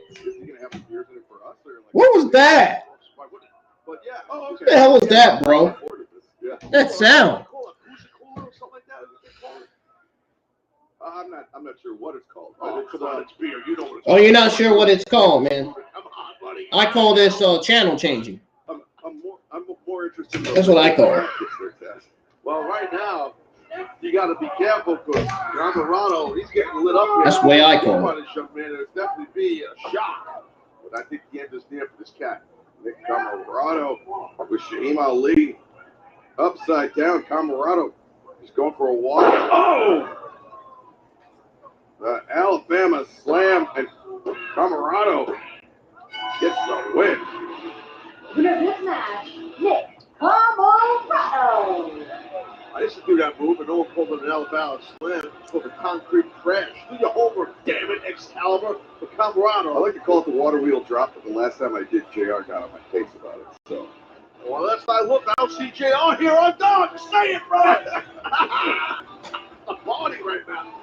What was that? What the hell was that, bro? That sound. I'm not sure what it's called. It's beer. You know what it's Oh, you're not sure what it's called, man. I call this channel changing. I'm more interested in That's what I call it. Well, right now, you got to be careful because Camarado, he's getting lit up here. That's the way I call it. Young man, there's definitely be a shock. But I think the end is near for this cat. Nick Camarado with Shaheem Ali upside down. Camarado, he's going for a walk. Oh! The Alabama slam, and Camarado gets the win. Winner of this match, Nick Camarado. I used to do that move, and no one called it an Alabama slam. It's called the concrete crash. Do your homework, damn it, Excalibur. For Camarado. I like to call it the water wheel drop, but the last time I did, JR got on my face about it. So, well, that's not look. I don't see JR here on Dark. Say it, bro. A party right now.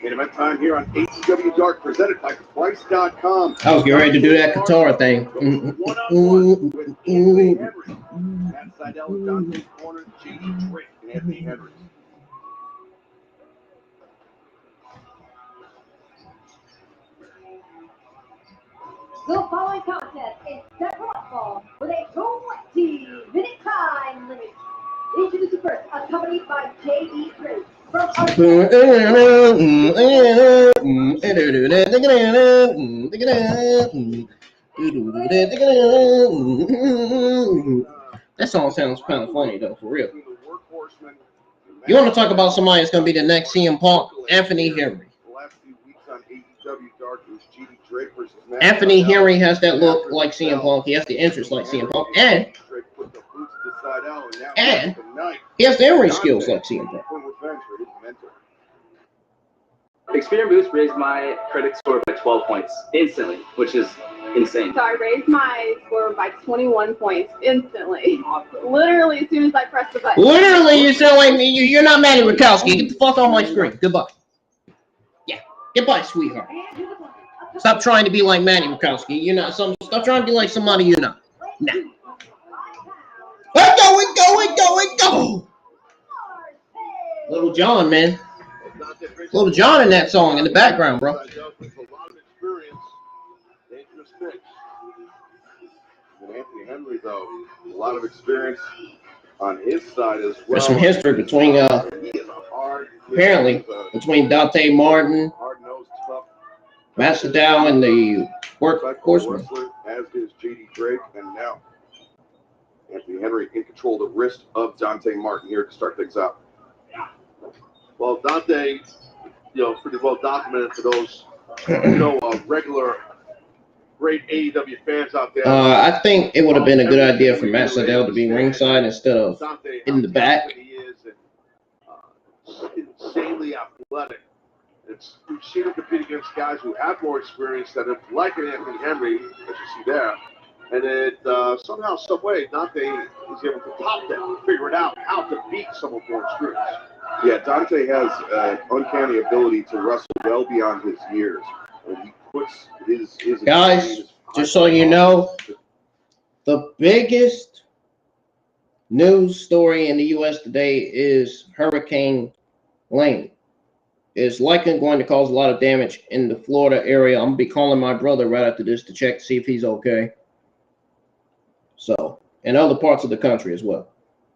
Main event time here on AEW Dark, presented by Price.com. I was getting ready to do that guitar thing. One-on-one with Anthony Henry. Matt Seidel in Dante's corner, JD Drake and Anthony Henry. The following contest is set for fall with a 20-minute time limit. Introducing first, accompanied by JD Drake. From that song sounds kind of funny though, for real. You want to talk about somebody that's going to be the next CM Punk? Anthony Henry. Anthony Henry has that look like CM Punk. He has the entrance like CM Punk, and he has the in-ring skills like CM Punk. Experience Boost raised my critic score by 12 points instantly, which is insane. So I raised my score by 21 points instantly. Literally, as soon as I pressed the button. Literally, you sound like me. You're not Manny Rakowski. Get the fuck off my screen. Goodbye. Yeah, goodbye, sweetheart. Stop trying to be like Manny Rakowski. You're not some. Stop trying to be like somebody you're not. Nah. Go. Little John, man. Little John in that song in the background, bro. Dangerous mix. And Anthony Henry, though, a lot of experience on his side as well. There's some history between, apparently, between Dante Martin, Madan, and the WorkHorsemen. As is JD Drake, and now Anthony Henry in control of the wrist of Dante Martin here to start things out. Well, Dante, pretty well documented for those, regular great AEW fans out there. I think it would have been a good idea for Matt Sydal to be ringside instead of in the back. He is insanely athletic. We've seen him compete against guys who have more experience that have, like an Anthony Henry, as you see there. And it somehow, some way, Dante is able to top that, figure it out, how to beat someone more experienced. Yeah, Dante has an uncanny ability to wrestle well beyond his years. And he puts his guys, just so you know, the biggest news story in the U.S. today is Hurricane Lane. It's likely going to cause a lot of damage in the Florida area. I'm going to be calling my brother right after this to check to see if he's okay. So, and other parts of the country as well.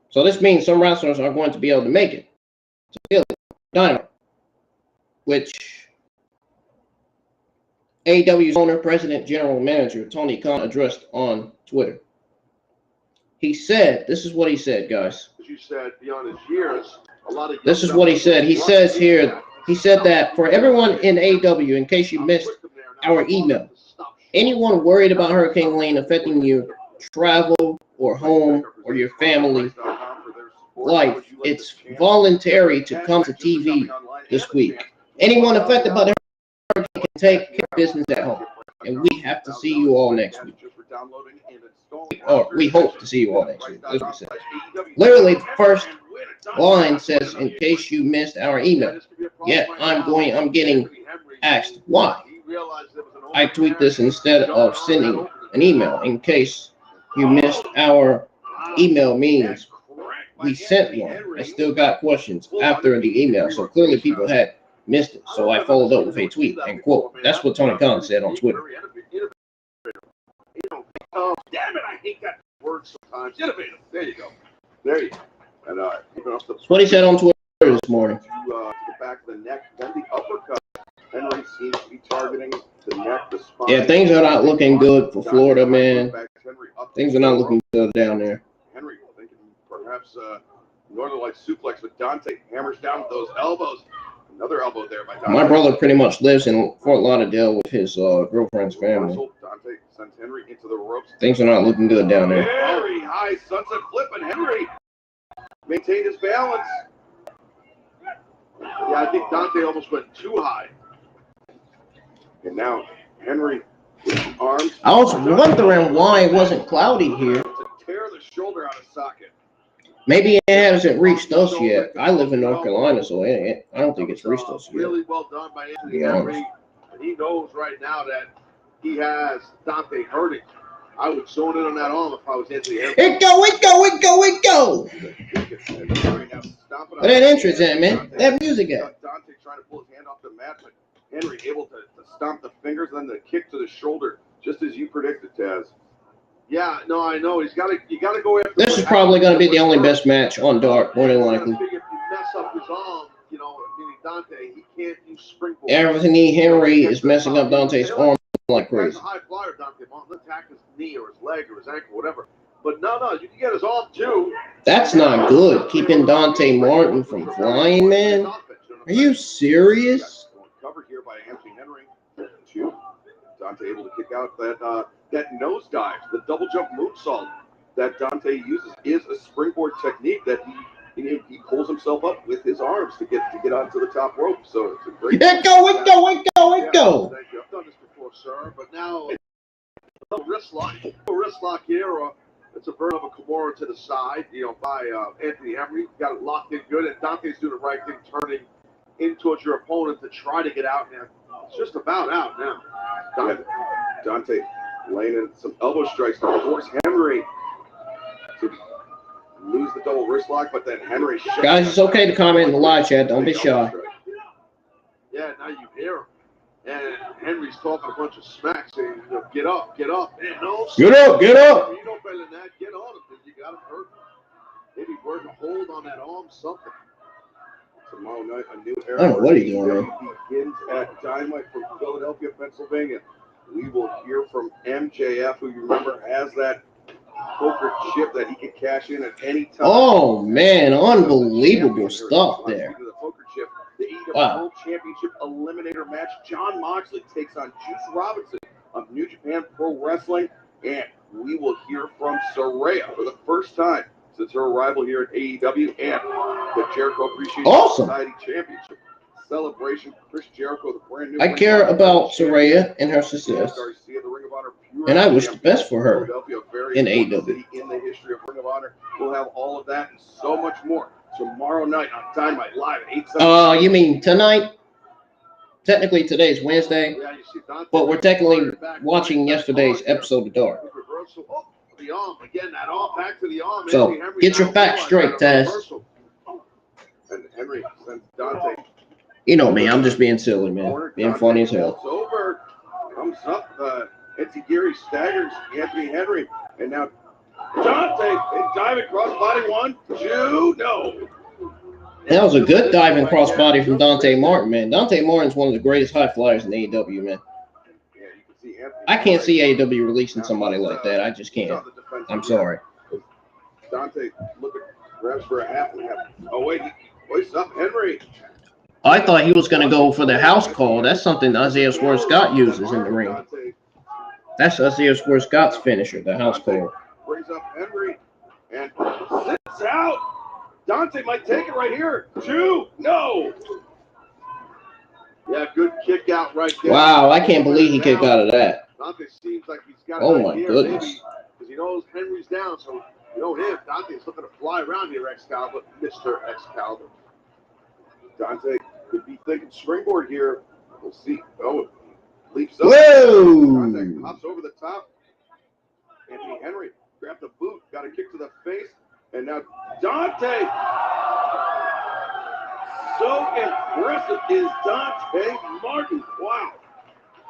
So this means some wrestlers are going to be able to make it to Philly, Dynamite, which AEW's owner, president, general manager, Tony Khan addressed on Twitter. He said, this is what he said, guys. As you said, beyond his years, a lot of this is what he said. He says here, he said that for everyone in AEW, in case you missed our email, anyone worried about Hurricane Lane affecting your travel or home or your family life, it's voluntary to come to TV this week. Anyone affected by the hurricane can take care of business at home. And we have to see you all next week. Or we hope to see you all next week. As we said. Literally, the first line says, in case you missed our email. Yeah, I'm getting asked why. I tweet this instead of sending an email. In case you missed our email means we sent one. I still got questions after the email. So clearly people had missed it. So I followed up with a tweet and quote. That's what Tony Khan said on Twitter. Oh, damn it, I hate that word sometimes. Innovative. There you go. There you go. And that's what he said on Twitter this morning. To the back of the neck, then the uppercut. Henry seems to be targeting the neck, the spine. Yeah, things are not looking good for Florida, man. Things are not looking good down there. Henry thinking perhaps Northern Light suplex, but Dante hammers down with those elbows. Another elbow there by Dante. My brother pretty much lives in Fort Lauderdale with his girlfriend's family. Dante sends Henry into the ropes. Things are not looking good down there. Very high sunset flip, and Henry maintained his balance. Yeah, I think Dante almost went too high. And now Henry with the arms. I was wondering why it wasn't cloudy here. To tear the shoulder out of socket. Maybe it hasn't reached us yet. I live in North Carolina, so I don't think it's reached us yet. Really well done by Anthony Henry. And he knows right now that he has Dante hurting. I would zone in on that arm if I was Anthony Henry. It go! Where that entrance at, man? That music at? Dante trying to pull his hand off the mat, but Henry able to stomp the fingers, then the kick to the shoulder, just as you predicted, Taz. Yeah, no, I know. You got to go after. This is probably going to be the only best match on Dark, more than likely. If you mess up his arm, meaning Dante, he can't use springboard. Anthony Henry is messing up Dante's arm like crazy. He's a high flyer, Dante. Let's attack his knee or his leg or his ankle, whatever. But no, you can get his arm too. That's not good. Keeping Dante Martin from flying, man. Are you serious? Covered here by Anthony Henry. Dante able to kick out that nosedive, the double jump moonsault that Dante uses is a springboard technique that he pulls himself up with his arms to get onto the top rope. So it's a great. Go! Thank you. I've done this before, sir, but now wrist lock. A wrist lock here. It's a burn of a Kimura to the side, by Anthony Henry. Got it locked in good, and Dante's doing the right thing, turning in towards your opponent to try to get out now. It's just about out now. Dante laying in some elbow strikes to force Henry to lose the double wrist lock, but then Henry. Guys, it's okay to comment in the live chat. Don't be shy. Yeah, now you hear him. And Henry's talking a bunch of smack, saying, get up. Man, no. Get up. You know better than that. Get on him, because you got him hurt. Maybe work a hold on that arm, something. Tomorrow night, a new era. I don't know what he's doing, man. Begins at Dynamite from Philadelphia, Pennsylvania. We will hear from MJF, who you remember has that poker chip that he can cash in at any time. Oh, man. Unbelievable stuff there. The poker chip. The AEW Wow. World Championship Eliminator match. Jon Moxley takes on Juice Robinson of New Japan Pro Wrestling. And we will hear from Saraya for the first time since her arrival here at AEW and the Jericho Appreciation Society Championship celebration. Chris Jericho, the brand new. I care about Saraya and her success, and I wish the best for her in AEW. In the history of Ring of Honor, we'll have all of that and so much more tomorrow night on Dynamite Live at 8:00. You mean tonight? Technically, today's Wednesday, but we're technically watching yesterday's episode of Dark. The arm again, that arm back to the arm. So get your facts straight, Taz. And Henry sends Dante. You know me, I'm just being silly, man. Being funny as hell. It's over. Comes up. Gary staggers Anthony Henry, and now Dante diving crossbody 1, 2, no. That was a good diving crossbody from Dante Martin, man. Dante Martin's one of the greatest high flyers in AEW, man. Yeah, you can see Anthony. I can't see AEW releasing somebody like that. I just can't. I'm sorry. Dante grabs for a half and a half. Oh wait, hoists up Henry. I thought he was going to go for the house call. That's something Isaiah Swerve Scott uses in the ring. That's Isaiah Swerve Scott's finisher, the house call. Brings up Henry and sits out. Dante might take it right here. 2, no. Yeah, good kick out right there. Wow, I can't believe he kicked out of that. Dante seems like he's got Oh my goodness. Because he knows Henry's down, so him. Dante's looking to fly around here, Excalibur, Mr. Excalibur. Dante could be thinking springboard here. We'll see. Oh, leaps up. Whoa! Dante hops over the top. Anthony Henry grabbed the boot, got a kick to the face, and now Dante. So impressive is Dante Martin. Wow.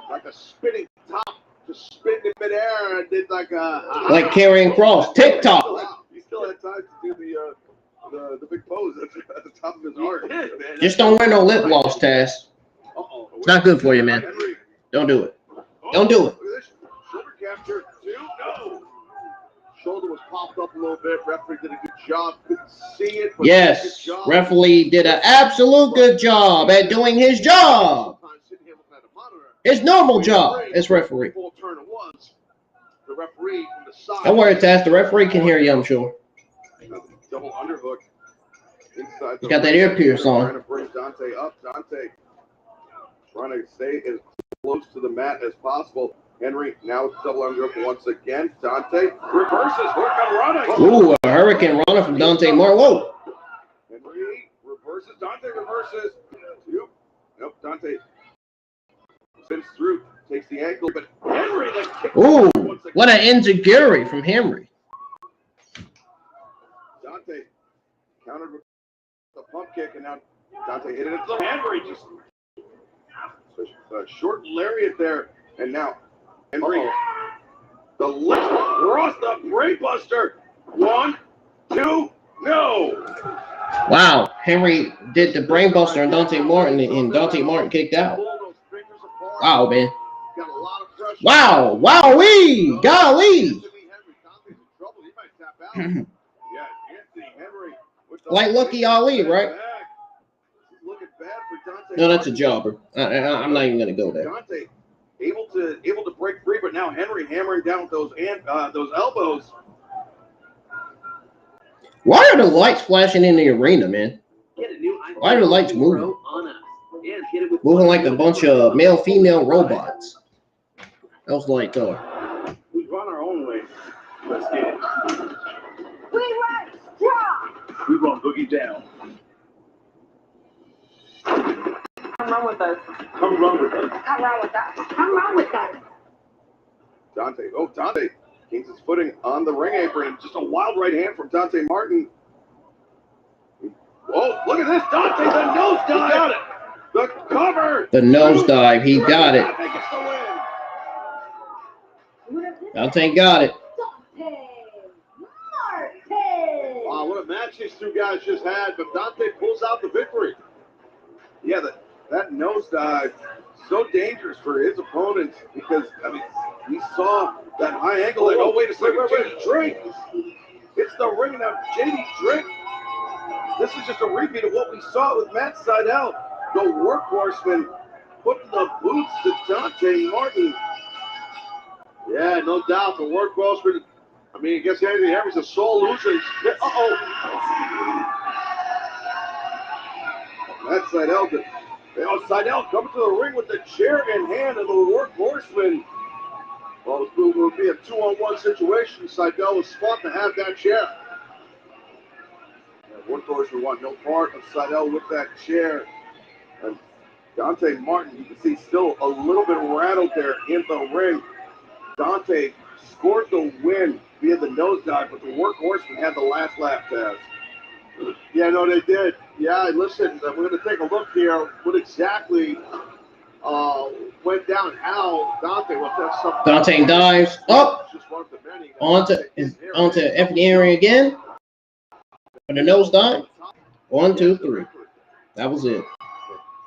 Like a spinning top, just spin in midair and did like Karrion Kross, TikTok. He still had time to do the big pose at the top of his arm. Just don't wear no lip gloss, Taz. It's not good for you, man. Don't do it. Don't do it. Look at this. Shoulder capture. 2, no. Shoulder was popped up a little bit. Referee did a good job. Couldn't see it. But Yes, referee did an absolute good job at doing his job. His normal job as referee. Full turn it was. The referee from the side. Don't worry, Taz. The referee can hear you, I'm sure. Double underhook. Inside. He's got that earpiece on. Trying to bring Dante up. Dante trying to stay as close to the mat as possible. Henry now double underhook once again. Dante reverses. Hurricane Rana. Ooh, a Hurricane Rana from Dante Martin. Whoa. Henry reverses. Dante reverses. 2. Nope. Dante spins through. Takes the ankle, but Henry then kicks. Ooh, what an enziguri from Henry. Dante countered with the pump kick, and now Dante hit it into the Henry. Just a short lariat there, and now Henry. The left cross, the brainbuster. 1, 2, no. Wow, Henry did the brainbuster on Dante Martin, and Dante Martin kicked out. Wow, man. Wow, wowee, golly. Like Lucky Ali, right? No, that's a jobber. I'm not even gonna go there. Dante able to break free, but now Henry hammering down with those elbows. Why are the lights flashing in the arena, man? Why are the lights moving? Moving like a bunch of male-female robots. That was like, Let's get it. We run strong. We run Boogie down. Come run with us. Come run with us. Come on with us. Come on with us. Dante. Oh, Dante gains his footing on the ring apron. Just a wild right hand from Dante Martin. Oh, look at this. Dante, the nosedive. He got it. The cover. The nosedive. He got it. Dante gets the win. Dante got it. Dante Martin. Wow, what a match these two guys just had, but Dante pulls out the victory. Yeah, that nosedive, so dangerous for his opponents because, I mean, we saw that high angle. Like, oh, wait a second, JD Drake. It's the ring now. JD Drake. This is just a repeat of what we saw with Matt Sydal. The workhorseman putting the boots to Dante Martin. Yeah, no doubt. The workhorseman, I mean, I guess Anthony Henry's a sole loser. Uh-oh. Matt Sydal, Sydal coming to the ring with the chair in hand of the workhorseman. Well, it will be a 2-on-1 situation. Sydal was smart to have that chair. Workhorseman want no part of Sydal with that chair. And Dante Martin, you can see still a little bit rattled there in the ring. Dante scored the win via the nosedive, but the workhorseman had the last lap pass. Yeah, no, they did. Yeah, listen, we're going to take a look here. What exactly went down? How Dante was that something? Dante dives up onto Anthony Henry again. For the nosedive. 1, 2, 3. That was it.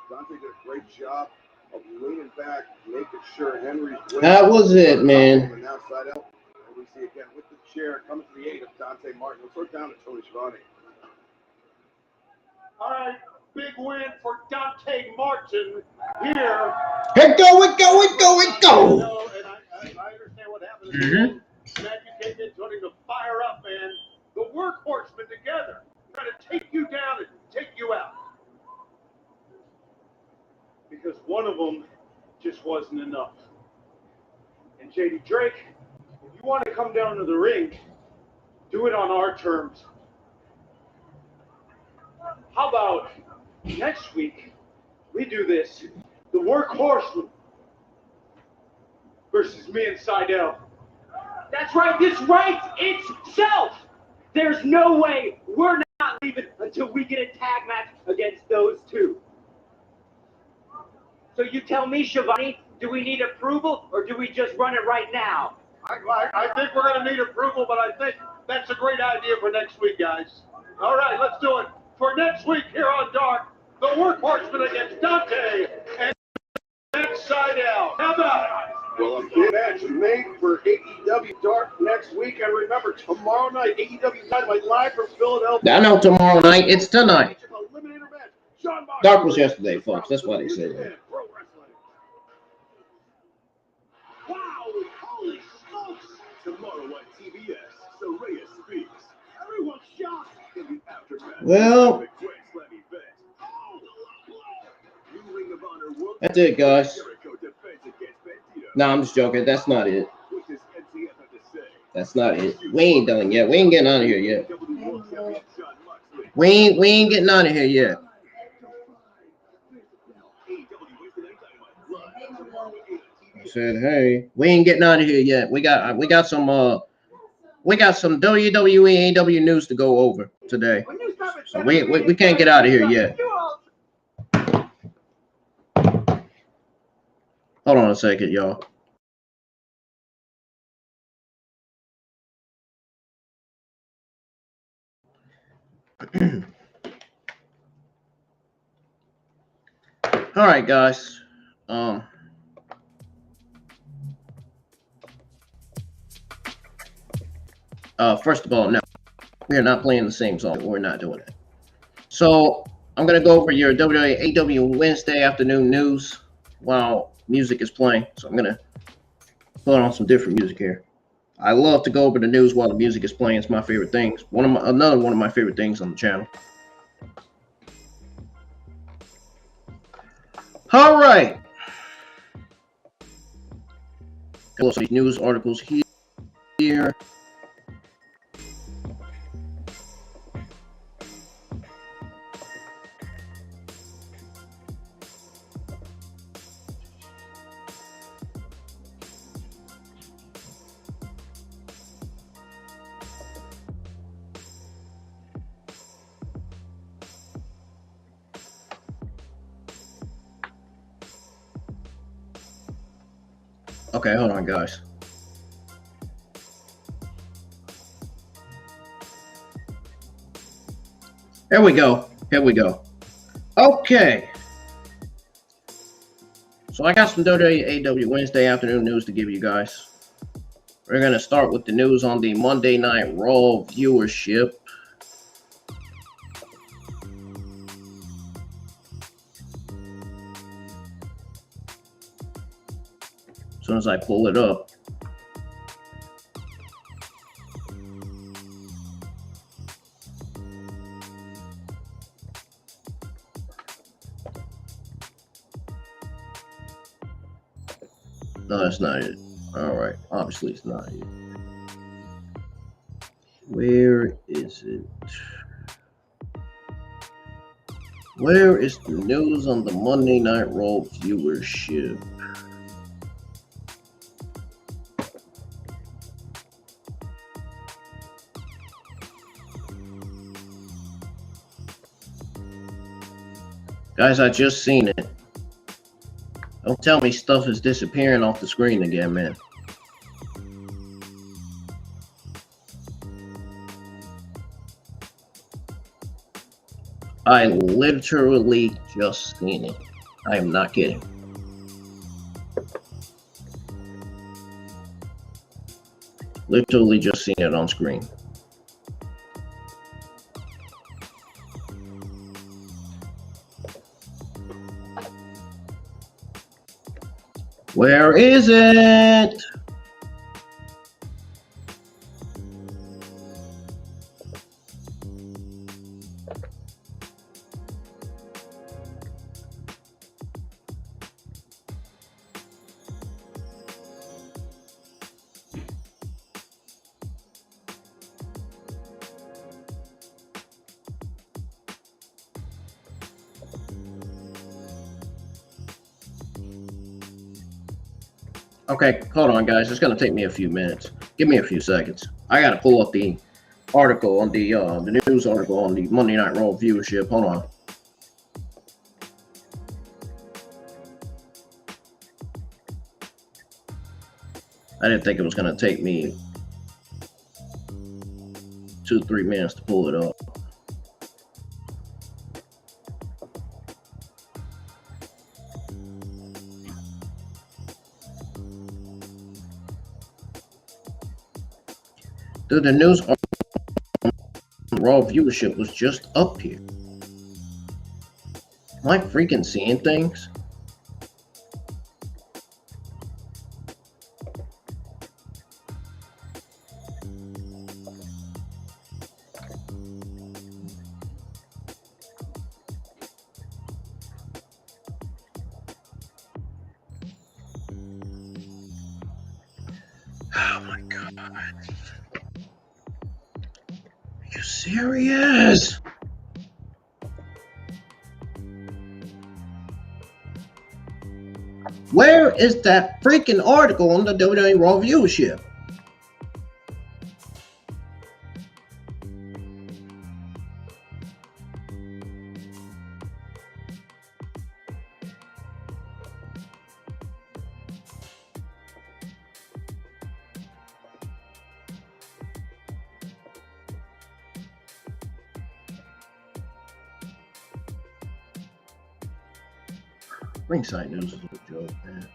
Dante did a great job of leaning back, making sure Henry's winning. That was it, man. And now Sydal, and we see again with the chair coming to the aid of Dante Martin. Let's look down at Tony Schiavone. All right, big win for Dante Martin here. Here go, it go, it go, it go. No, and I understand what happened. Matthew came in wanting to fire up, and the workhorsemen together trying to take you down and take you out. Because one of them just wasn't enough. And JD Drake, if you want to come down to the ring, do it on our terms. How about next week we do this, the workhorseman versus me and Sydal. That's right, this writes itself. There's no way we're not leaving until we get a tag match against those two. So you tell me, Schiavone, do we need approval or do we just run it right now? I think we're going to need approval, but I think that's a great idea for next week, guys. All right, let's do it. For next week here on Dark, the workhorsemen against Dante and Matt Sydal. How about it? Well, a big match made for AEW Dark next week. And remember, tomorrow night, AEW Dynamite live from Philadelphia. I know tomorrow night. It's tonight. Eliminator match. John Moxley Dark was yesterday, folks. That's why they said that. Pro Wrestling. Wow, holy smokes! Tomorrow on TBS, Saraya speaks. Everyone's shocked in the aftermath. Well, of the Grand Slam event. New Ring of Honor World that's it, guys. Jericho defends against Bandito. No, I'm just joking. That's not it. What does MCF have to say? That's not it. We ain't done yet. We ain't getting out of here yet. AEW World Champion John Moxley. We ain't getting out of here yet. I said, hey, we ain't getting out of here yet. We got some WWE AEW news to go over today. So we can't get out of here yet. Hold on a second, y'all. All right, guys. First of all, no, we are not playing the same song. We're not doing it. So I'm gonna go over your AEW Wednesday afternoon news while music is playing. So I'm gonna put on some different music here. I love to go over the news while the music is playing. It's my favorite things. Another one of my favorite things on the channel. All right. Got some news articles here. Okay, hold on, guys. There we go. Here we go. Okay. So I got some AEW Wednesday afternoon news to give you guys. We're going to start with the news on the Monday Night Raw viewership. As soon as I pull it up. No, that's not it. All right. Obviously, it's not it. Where is it? Where is the news on the Monday Night Raw viewership? Guys, I just seen it. Don't tell me stuff is disappearing off the screen again, man. I literally just seen it. I am not kidding. Literally just seen it on screen. Where is it? Okay, hold on, guys. It's gonna take me a few minutes. Give me a few seconds. I gotta pull up the article on the news article on the Monday Night Raw viewership. Hold on. I didn't think it was gonna take me 2-3 minutes to pull it up. Dude, the news on Raw viewership was just up here. Am I freaking seeing things? Oh my God. Are you serious? Where is that freaking article on the WWE Raw viewership? Ringside News is a joke, man.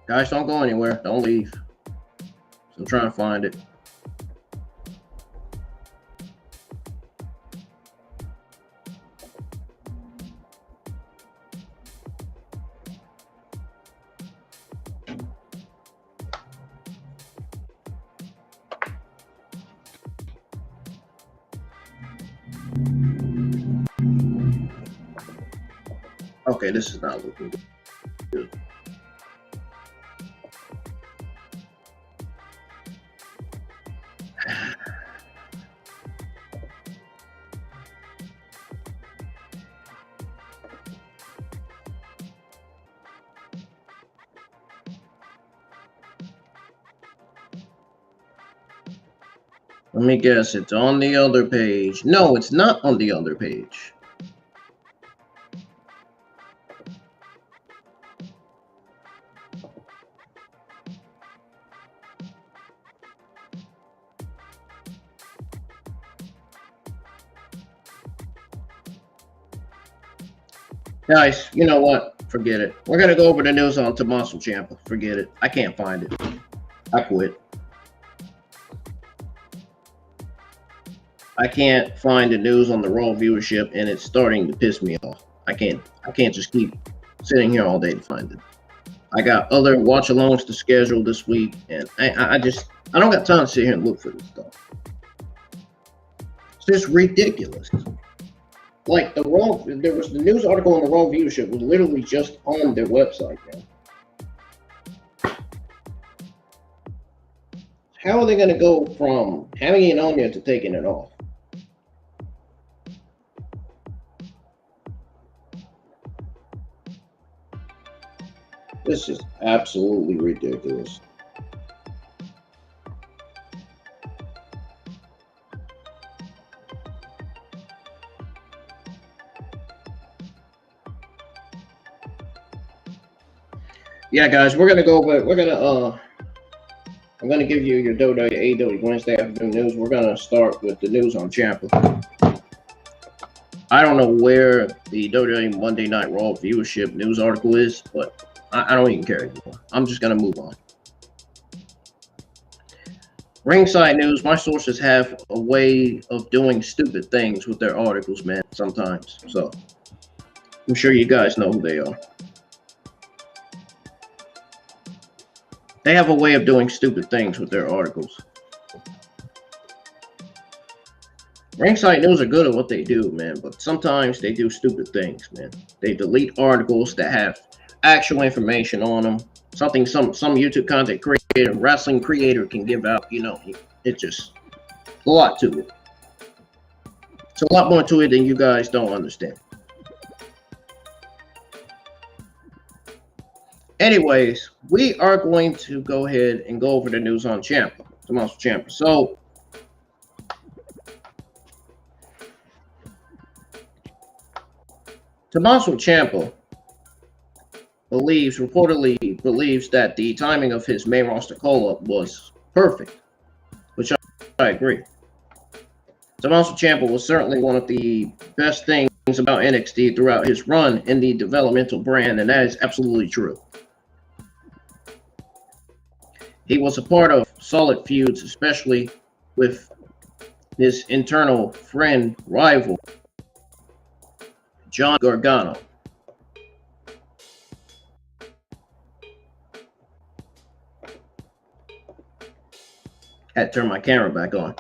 Guys, don't go anywhere. Don't leave. Still trying to find it. Okay, this is not looking good. Let me guess, it's on the other page. No, it's not on the other page. Guys, you know what? Forget it. We're going to go over the news on Tommaso Ciampa. Forget it. I can't find it. I quit. I can't find the news on the Raw viewership, and it's starting to piss me off. I can't just keep sitting here all day to find it. I got other watch-alongs to schedule this week, and I don't got time to sit here and look for this stuff. It's just ridiculous. Like there was the news article on the Raw viewership was literally just on their website, man. How are they going to go from having it on there to taking it off? This is absolutely ridiculous. Yeah, guys, we're gonna go, but I'm gonna give you your AEW Wednesday afternoon news. We're gonna start with the news on Ciampa. I don't know where the WWE Monday Night Raw viewership news article is, but I don't even care anymore. I'm just gonna move on. Ringside News. My sources have a way of doing stupid things with their articles, man. Sometimes, so I'm sure you guys know who they are. They have a way of doing stupid things with their articles. Ringside News are good at what they do, man, but sometimes they do stupid things, man. They delete articles that have actual information on them. Something some YouTube content creator, wrestling creator can give out, you know, it's just a lot to it. It's a lot more to it than you guys don't understand. Anyways, we are going to go ahead and go over the news on Ciampa, Tommaso Ciampa. So, Tommaso Ciampa reportedly believes that the timing of his main roster call-up was perfect, which I agree. Tommaso Ciampa was certainly one of the best things about NXT throughout his run in the developmental brand, and that is absolutely true. He was a part of solid feuds, especially with his internal friend rival, John Gargano. Had to turn my camera back on.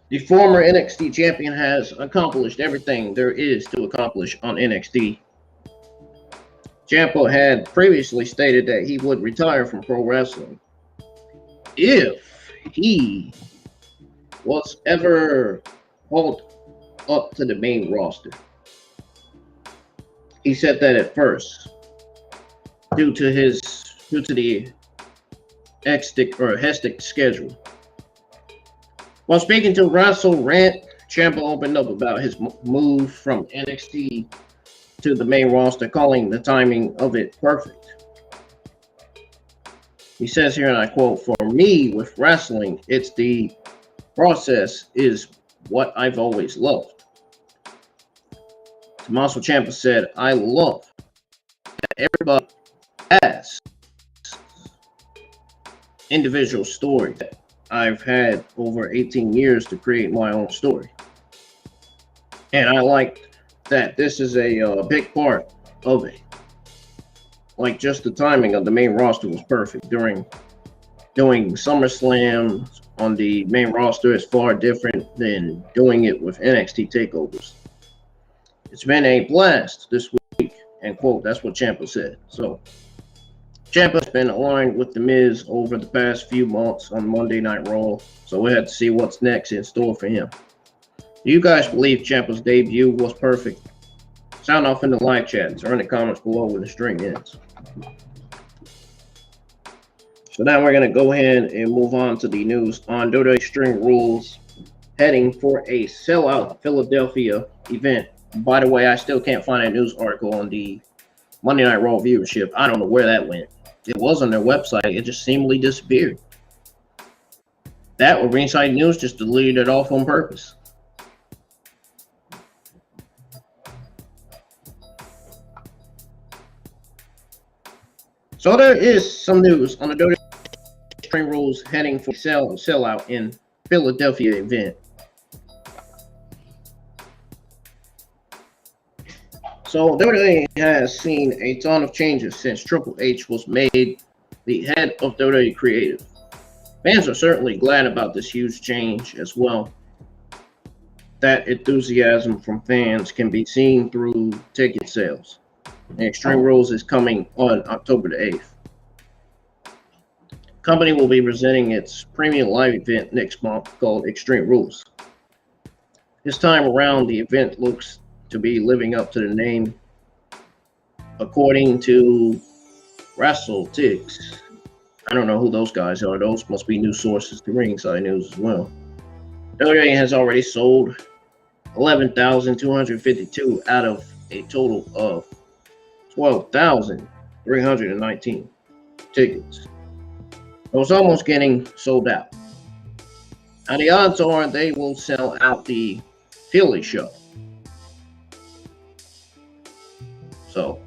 The former NXT champion has accomplished everything there is to accomplish on NXT. Ciampa had previously stated that he would retire from pro wrestling if he was ever called up to the main roster. He said that at first, due to the hectic schedule. While speaking to Wrestle Rant, Ciampa opened up about his move from NXT to the main roster, calling the timing of it perfect. He says here, and I quote, "For me, with wrestling, it's the process is what I've always loved." Tommaso Ciampa said, "I love that everybody has individual story. I've had over 18 years to create my own story. And I like that this is a big part of it. Like, just the timing of the main roster was perfect. Doing SummerSlam on the main roster is far different than doing it with NXT takeovers. It's been a blast this week," and quote, that's what Ciampa said. So Ciampa's been aligned with The Miz over the past few months on Monday Night Raw, so we have to see what's next in store for him. Do you guys believe Ciampa's debut was perfect? Sound off in the live chats or in the comments below when the stream ends. So now we're going to go ahead and move on to the news on WWE Extreme Rules heading for a sellout Philadelphia event. By the way, I still can't find a news article on the Monday Night Raw viewership. I don't know where that went. It was on their website. It just seemingly disappeared. That or Ringside News just deleted it off on purpose. So there is some news on the WWE Extreme Rules heading for sellout in Philadelphia event. So WWE has seen a ton of changes since Triple H was made the head of WWE Creative. Fans are certainly glad about this huge change as well. That enthusiasm from fans can be seen through ticket sales. And Extreme Rules is coming on October the 8th. The company will be presenting its premium live event next month called Extreme Rules. This time around, the event looks to be living up to the name. According to WrestleTix, I don't know who those guys are. Those must be new sources to Ringside News as well. WWE has already sold 11,252 out of a total of 12,319 tickets. So it's almost getting sold out. Now the odds are they will sell out the Philly show. So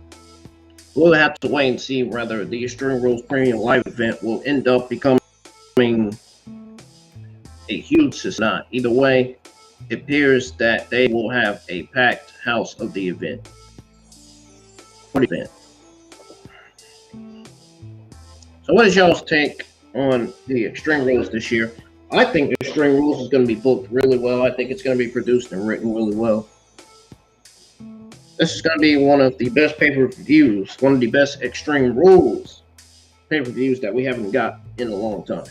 we'll have to wait and see whether the Extreme Rules Premium Live event will end up becoming a huge success. Either way, it appears that they will have a packed house of the event. For the event. So what is y'all's take on the Extreme Rules this year? I think Extreme Rules is going to be booked really well. I think it's going to be produced and written really well. This is going to be one of the best pay-per-views, one of the best Extreme Rules pay-per-views that we haven't got in a long time.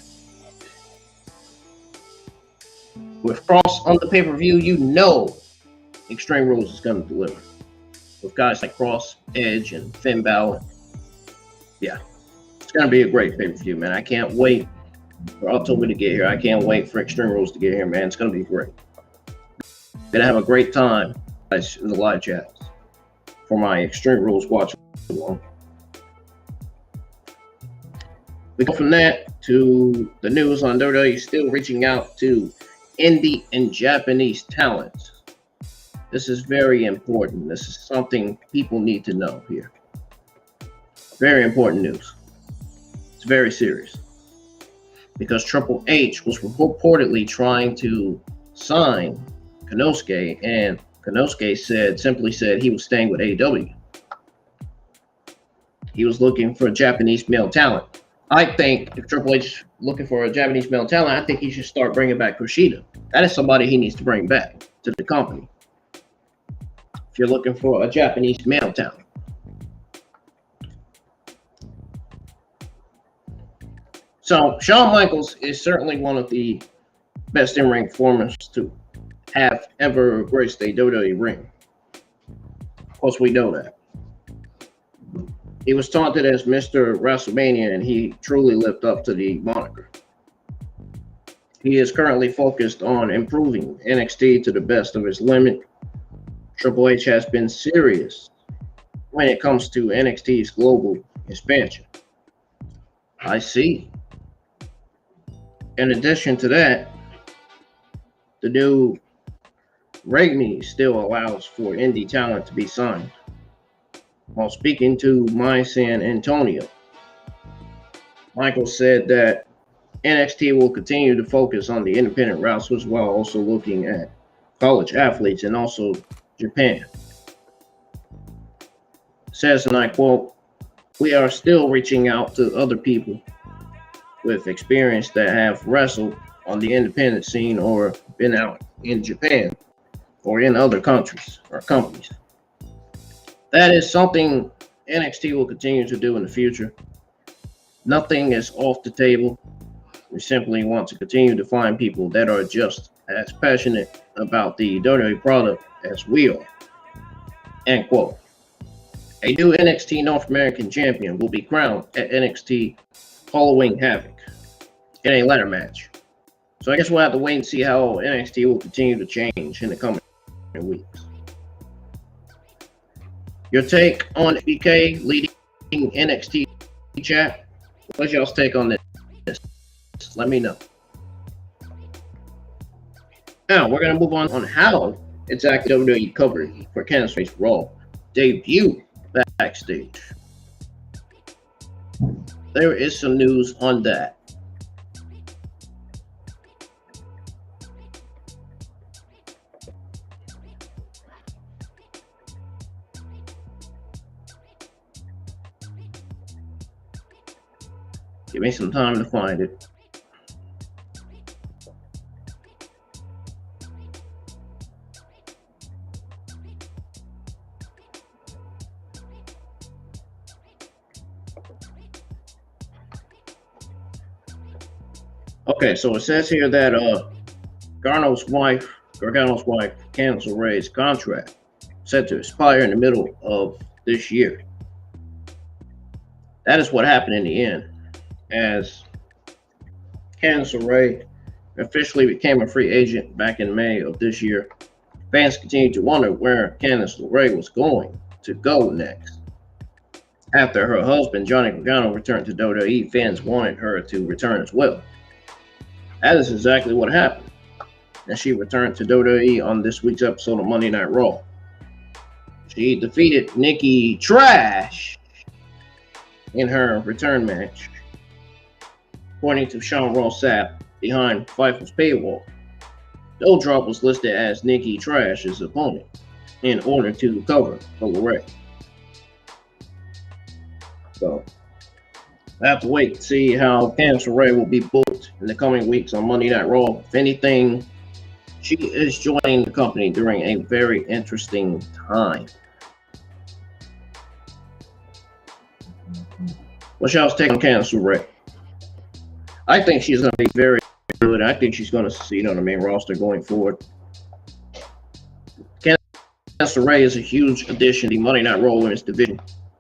With Cross on the pay-per-view, you know Extreme Rules is going to deliver. With guys like Cross, Edge, and Finn Balor. Yeah, it's going to be a great pay-per-view, man. I can't wait for October to get here. I can't wait for Extreme Rules to get here, man. It's going to be great. Going to have a great time, guys, in the live chats for my Extreme Rules watch along. We go from that to the news on WWE still reaching out to indie and Japanese talents. This is very important. This is something people need to know here. Very important news. It's very serious. Because Triple H was reportedly trying to sign Konosuke, and Konosuke simply said he was staying with AEW. He was looking for a Japanese male talent. I think if Triple H is looking for a Japanese male talent, I think he should start bringing back Kushida. That is somebody he needs to bring back to the company. If you're looking for a Japanese male talent. So Shawn Michaels is certainly one of the best in-ring performers to have ever graced a WWE ring. Of course, we know that. He was taunted as Mr. WrestleMania, and he truly lived up to the moniker. He is currently focused on improving NXT to the best of his limit. Triple H has been serious when it comes to NXT's global expansion. I see. In addition to that, the new Regni still allows for indie talent to be signed. While speaking to my San Antonio, Michael said that NXT will continue to focus on the independent wrestlers while also looking at college athletes and also Japan. Says, and I quote, "We are still reaching out to other people with experience that have wrestled on the independent scene or been out in Japan or in other countries or companies. That is something NXT will continue to do in the future. Nothing is off the table. We simply want to continue to find people that are just as passionate about the WWE product as we are." End quote. A new NXT North American champion will be crowned at NXT Halloween Havoc in a ladder match. So I guess we'll have to wait and see how NXT will continue to change in the coming weeks. Your take on BK leading NXT chat? What's y'all's take on this? Let me know. Now we're gonna move on how exactly WWE covered for Candice Raw debut backstage. there is some news on that. Give me some time to find it. Okay, so it says here that Gargano's wife, Candice LeRae's contract set to expire in the middle of this year. That is what happened in the end, as Candice LeRae officially became a free agent back in May of this year. Fans continued to wonder where Candice LeRae was going to go next. After her husband, Johnny Gargano, returned to WWE, fans wanted her to return as well. That is exactly what happened, and she returned to WWE on this week's episode of Monday Night Raw. She defeated Nikki Trash in her return match, according to Sean Ross Sapp behind Fightful's paywall. Doudrop was listed as Nikki Trash's opponent in order to cover for LeRae. So I have to wait to see how Candice LeRae will be booked in the coming weeks on Monday Night Raw. If anything, she is joining the company during a very interesting time. What's y'all's take on Candice LeRae? I think she's going to be very good. I think she's going to succeed on the main roster going forward. Candice LeRae is a huge addition to the Monday Night Raw Women's division.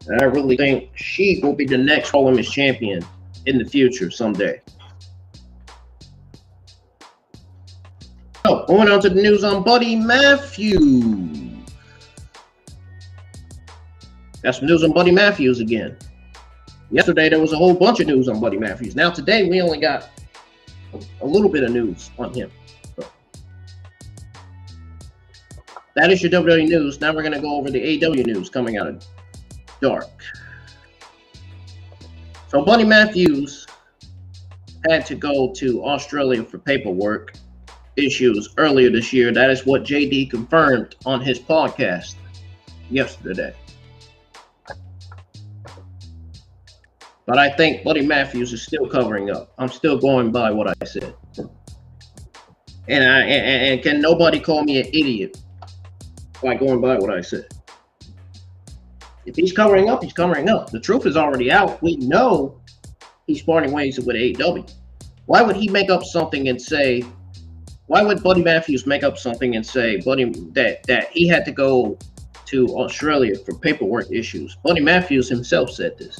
And I really think she will be the next Raw Women's champion in the future someday. So, going on to the news on Buddy Matthews. Got some news on Buddy Matthews again. Yesterday, there was a whole bunch of news on Buddy Matthews. Now, today, we only got a little bit of news on him. So, that is your WWE news. Now, we're going to go over the AEW news coming out of Dark. So, Buddy Matthews had to go to Australia for paperwork issues earlier this year. That is what JD confirmed on his podcast yesterday. But I think Buddy Matthews is still covering up. I'm still going by what I said. And can nobody call me an idiot by going by what I said? If he's covering up, he's covering up. The truth is already out. We know he's parting ways with AEW. Why would he make up something and say, why would Buddy Matthews make up something and say that he had to go to Australia for paperwork issues? Buddy Matthews himself said this.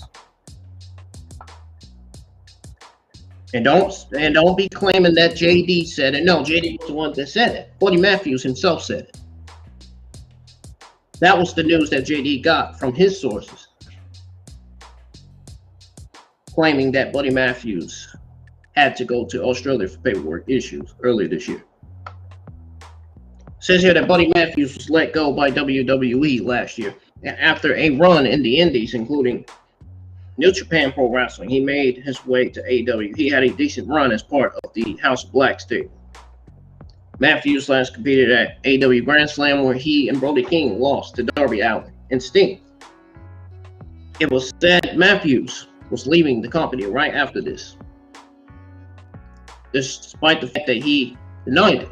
And don't be claiming that JD said it. No, JD was the one that said it. Buddy Matthews himself said it. That was the news that JD got from his sources, claiming that Buddy Matthews had to go to Australia for paperwork issues earlier this year. Says here that Buddy Matthews was let go by WWE last year after a run in the Indies, including New Japan Pro Wrestling. He made his way to AEW. He had a decent run as part of the House of Black stable. Matthews last competed at AEW Grand Slam, where he and Brody King lost to Darby Allin and Sting. It was said Matthews was leaving the company right after this, despite the fact that he denied it.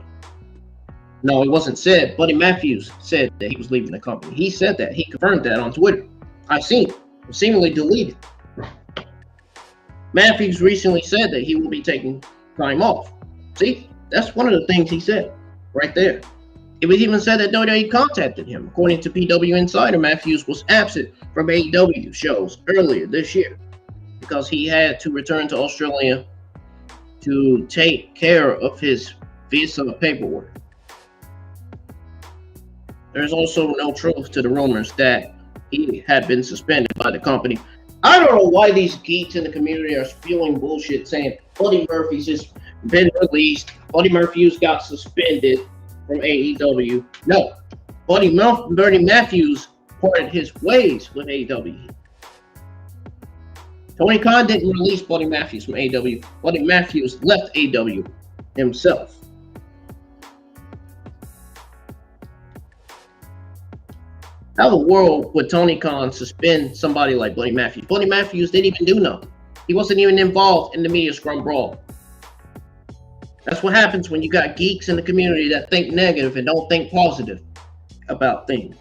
No, it wasn't said. Buddy Matthews said that he was leaving the company. He said that. He confirmed that on Twitter. I've seen it. It was seemingly deleted. Matthews recently said that he will be taking time off. See? That's one of the things he said right there. It was even said that WWE contacted him. According to PW Insider, Matthews was absent from AEW shows earlier this year because he had to return to Australia to take care of his visa paperwork. There's also no truth to the rumors that he had been suspended by the company. I don't know why these geeks in the community are spewing bullshit saying Buddy Murphy's just been released. Buddy Matthews got suspended from AEW. No, Buddy Matthews parted his ways with AEW. Tony Khan didn't release Buddy Matthews from AEW. Buddy Matthews left AEW himself. How the world would Tony Khan suspend somebody like Buddy Matthews? Buddy Matthews didn't even do nothing. He wasn't even involved in the media scrum brawl. That's what happens when you got geeks in the community that think negative and don't think positive about things.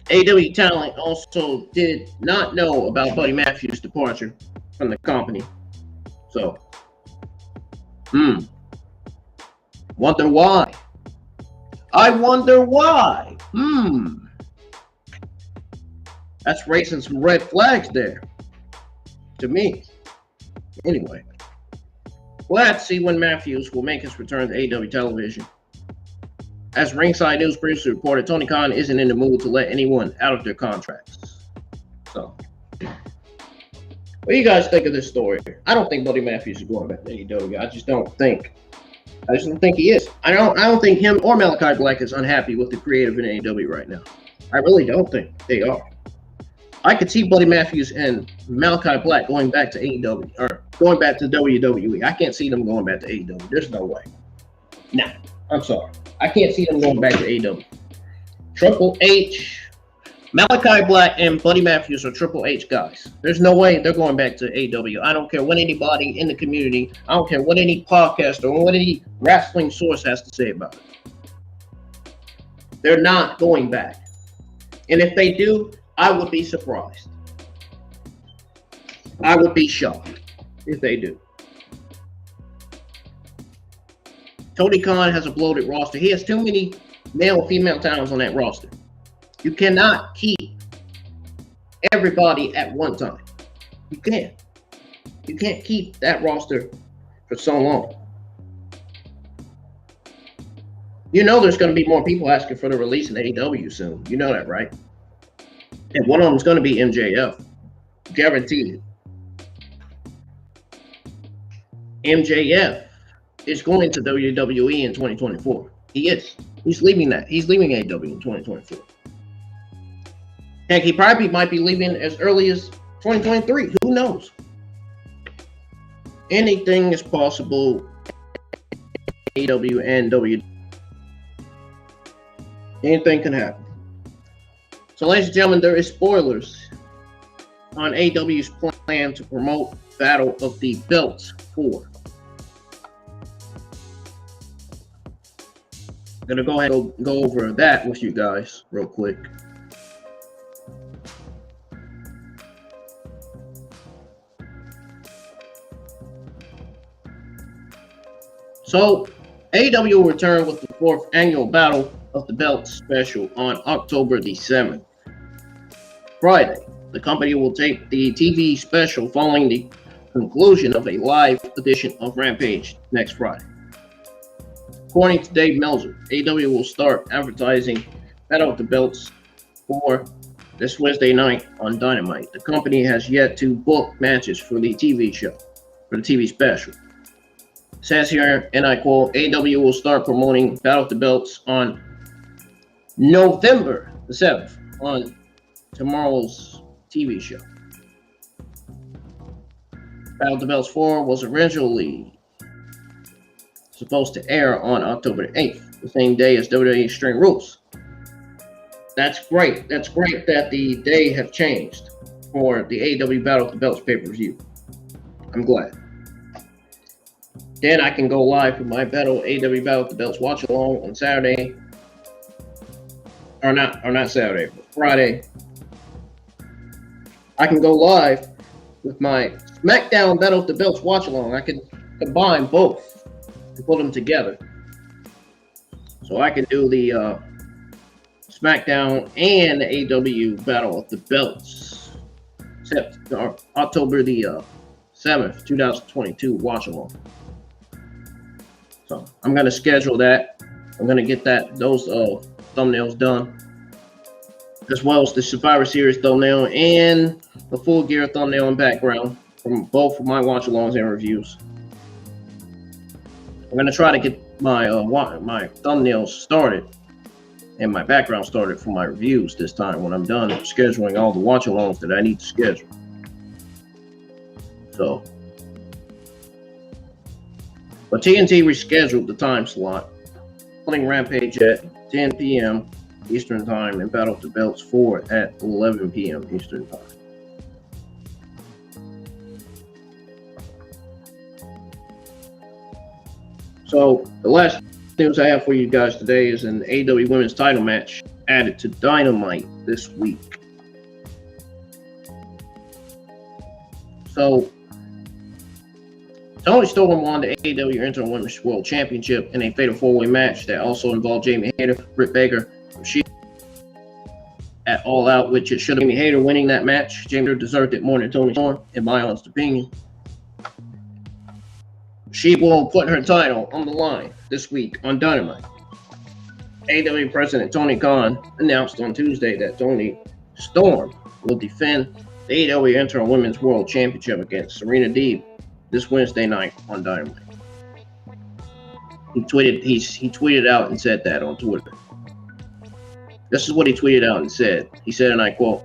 AEW talent also did not know about Buddy Matthews' departure from the company. So, wonder why. I wonder why. That's raising some red flags there. To me. Anyway. Glad to see when Matthews will make his return to AEW television. As Ringside News previously reported, Tony Khan isn't in the mood to let anyone out of their contracts. So, what do you guys think of this story? I don't think Buddy Matthews is going back to AEW. I just don't think he is. I don't think him or Malachi Black is unhappy with the creative in AEW right now. I really don't think they are. I could see Buddy Matthews and Malachi Black going back to AEW or going back to WWE. I can't see them going back to AEW. There's no way. Nah, I'm sorry. I can't see them going back to AEW. Triple H, Malachi Black, and Buddy Matthews are Triple H guys. There's no way they're going back to AEW. I don't care what anybody in the community, I don't care what any podcast or what any wrestling source has to say about it. They're not going back. And if they do, I would be surprised. I would be shocked if they do. Tony Khan has a bloated roster. He has too many male and female talents on that roster. You cannot keep everybody at one time. You can't. You can't keep that roster for so long. You know there's going to be more people asking for the release in AEW soon. You know that, right? And one of them is going to be MJF. Guaranteed. MJF is going to WWE in 2024. He is. He's leaving that. He's leaving AEW in 2024. Heck, he probably might be leaving as early as 2023. Who knows? Anything is possible. AEW and WWE. Anything can happen. So, ladies and gentlemen, there is spoilers on AEW's plan to promote Battle of the Belts 4. I'm going to go ahead and go over that with you guys real quick. So, AEW will return with the 4th annual Battle of the Belts special on October the 7th. Friday, the company will tape the TV special following the conclusion of a live edition of Rampage next Friday. According to Dave Meltzer, AEW will start advertising Battle of the Belts for this Wednesday night on Dynamite. The company has yet to book matches for the TV show, for the TV special. It says here, and I quote, AEW will start promoting Battle of the Belts on November the 7th on tomorrow's TV show. Battle of the Belts 4 was originally supposed to air on October 8th, the same day as WWE Extreme Rules. That's great. That's great that the day have changed for the AEW Battle of the Belts pay-per-view. I'm glad. Then I can go live for my AEW Battle of the Belts watch along on Saturday. Or not Saturday, but Friday. I can go live with my SmackDown Battle of the Belts watch along. I can combine both and put them together. So I can do the SmackDown and the AEW Battle of the Belts. October the 7th, 2022 watch along. So I'm going to schedule that. I'm going to get those thumbnails done, as well as the Survivor Series thumbnail and the Full Gear thumbnail and background from both of my watch-alongs and reviews. I'm going to try to get my thumbnails started and my background started for my reviews this time when I'm done scheduling all the watch-alongs that I need to schedule. So, but TNT rescheduled the time slot, putting Rampage at 10 p.m. Eastern Time and Battle of the Belts 4 at 11 p.m. Eastern Time. So the last news I have for you guys today is an AEW Women's title match added to Dynamite this week. So Toni Storm won the AEW Interim Women's World Championship in a fatal four-way match that also involved Jamie Hayter, Britt Baker, she at All Out, which it should have been Hayter winning that match. Jamie deserved it more than Toni Storm, in my honest opinion. She will put her title on the line this week on Dynamite. AEW President Tony Khan announced on Tuesday that Toni Storm will defend the AEW Interim Women's World Championship against Serena Deeb this Wednesday night on Dynamite. He tweeted out and said that on Twitter. This is what he tweeted out and said. He said, and I quote,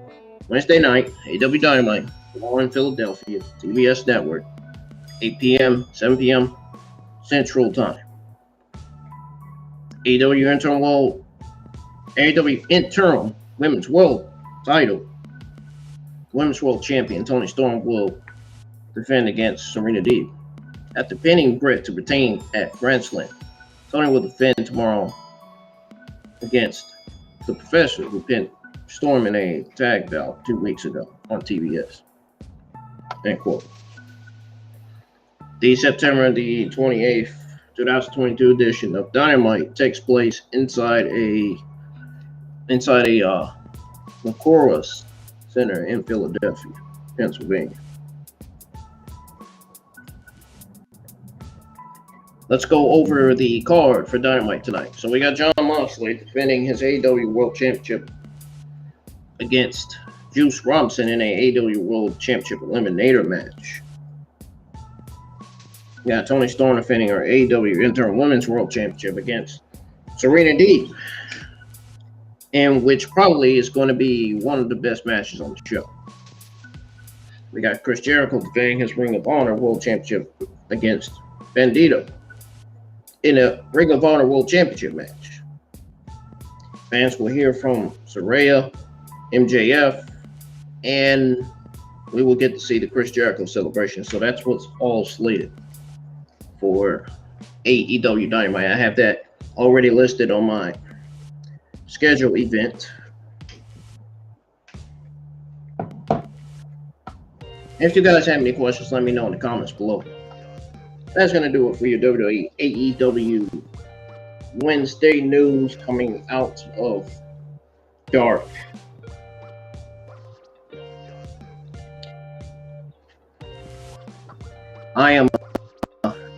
Wednesday night, AEW Dynamite, in Philadelphia, TBS Network, 8 p.m., 7 p.m. Central Time. AEW Interim Women's World title. Women's World Champion Toni Storm will defend against Serena Deeb. After pinning Britt to retain at Grand Slam, Toni will defend tomorrow against the Professor, who pinned Storm in a tag bout 2 weeks ago on TBS. End quote. The September the 28th, 2022 edition of Dynamite takes place inside a Macoras Center in Philadelphia, Pennsylvania. Let's go over the card for Dynamite tonight. So we got Jon Moxley defending his AEW World Championship against Juice Robinson in a AEW World Championship Eliminator match. We got Toni Storm defending her AEW Interim Women's World Championship against Serena Deeb, and which probably is going to be one of the best matches on the show. We got Chris Jericho defending his Ring of Honor World Championship against Bandito in a Ring of Honor World Championship match. Fans will hear from Saraya, MJF, and we will get to see the Chris Jericho celebration. So that's what's all slated for AEW Dynamite. I have that already listed on my schedule event. If you guys have any questions, let me know in the comments below. That's going to do it for your WWE AEW Wednesday news coming out of Dark. I am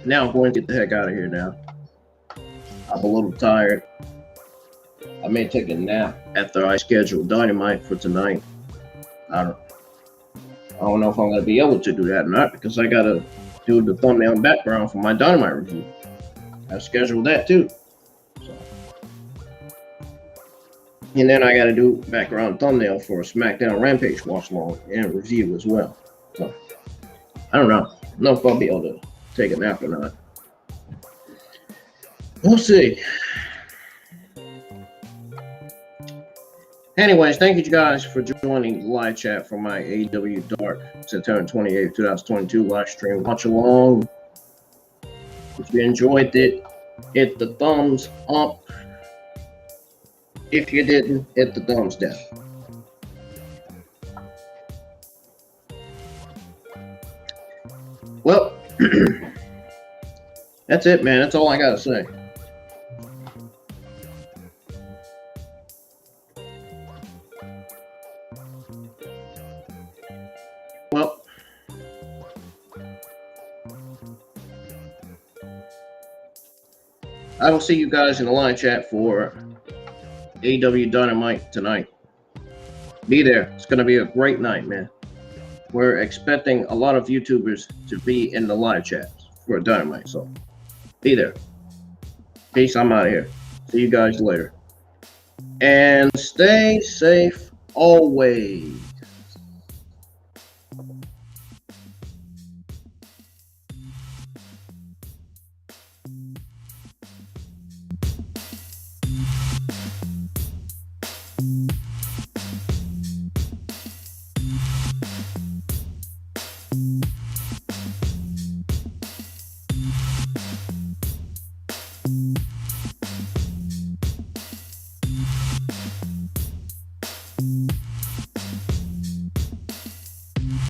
now going to get the heck out of here now. I'm a little tired. I may take a nap after I schedule Dynamite for tonight. I don't know if I'm going to be able to do that or not, because I got to do the thumbnail and background for my Dynamite review. I scheduled that too. So. And then I got to do background thumbnail for a SmackDown Rampage watch along and review as well. So I don't know. I don't know if I'll be able to take a nap or not. We'll see. Anyways, thank you guys for joining the live chat for my AEW Dark September 28th, 2022 live stream. Watch along. If you enjoyed it, hit the thumbs up. If you didn't, hit the thumbs down. Well, that's it, man. That's all I gotta say. Well, I will see you guys in the live chat for AEW Dynamite tonight. Be there. It's going to be a great night, man. We're expecting a lot of YouTubers to be in the live chat for Dynamite, so be there. Peace. I'm out of here. See you guys later. and stay safe always.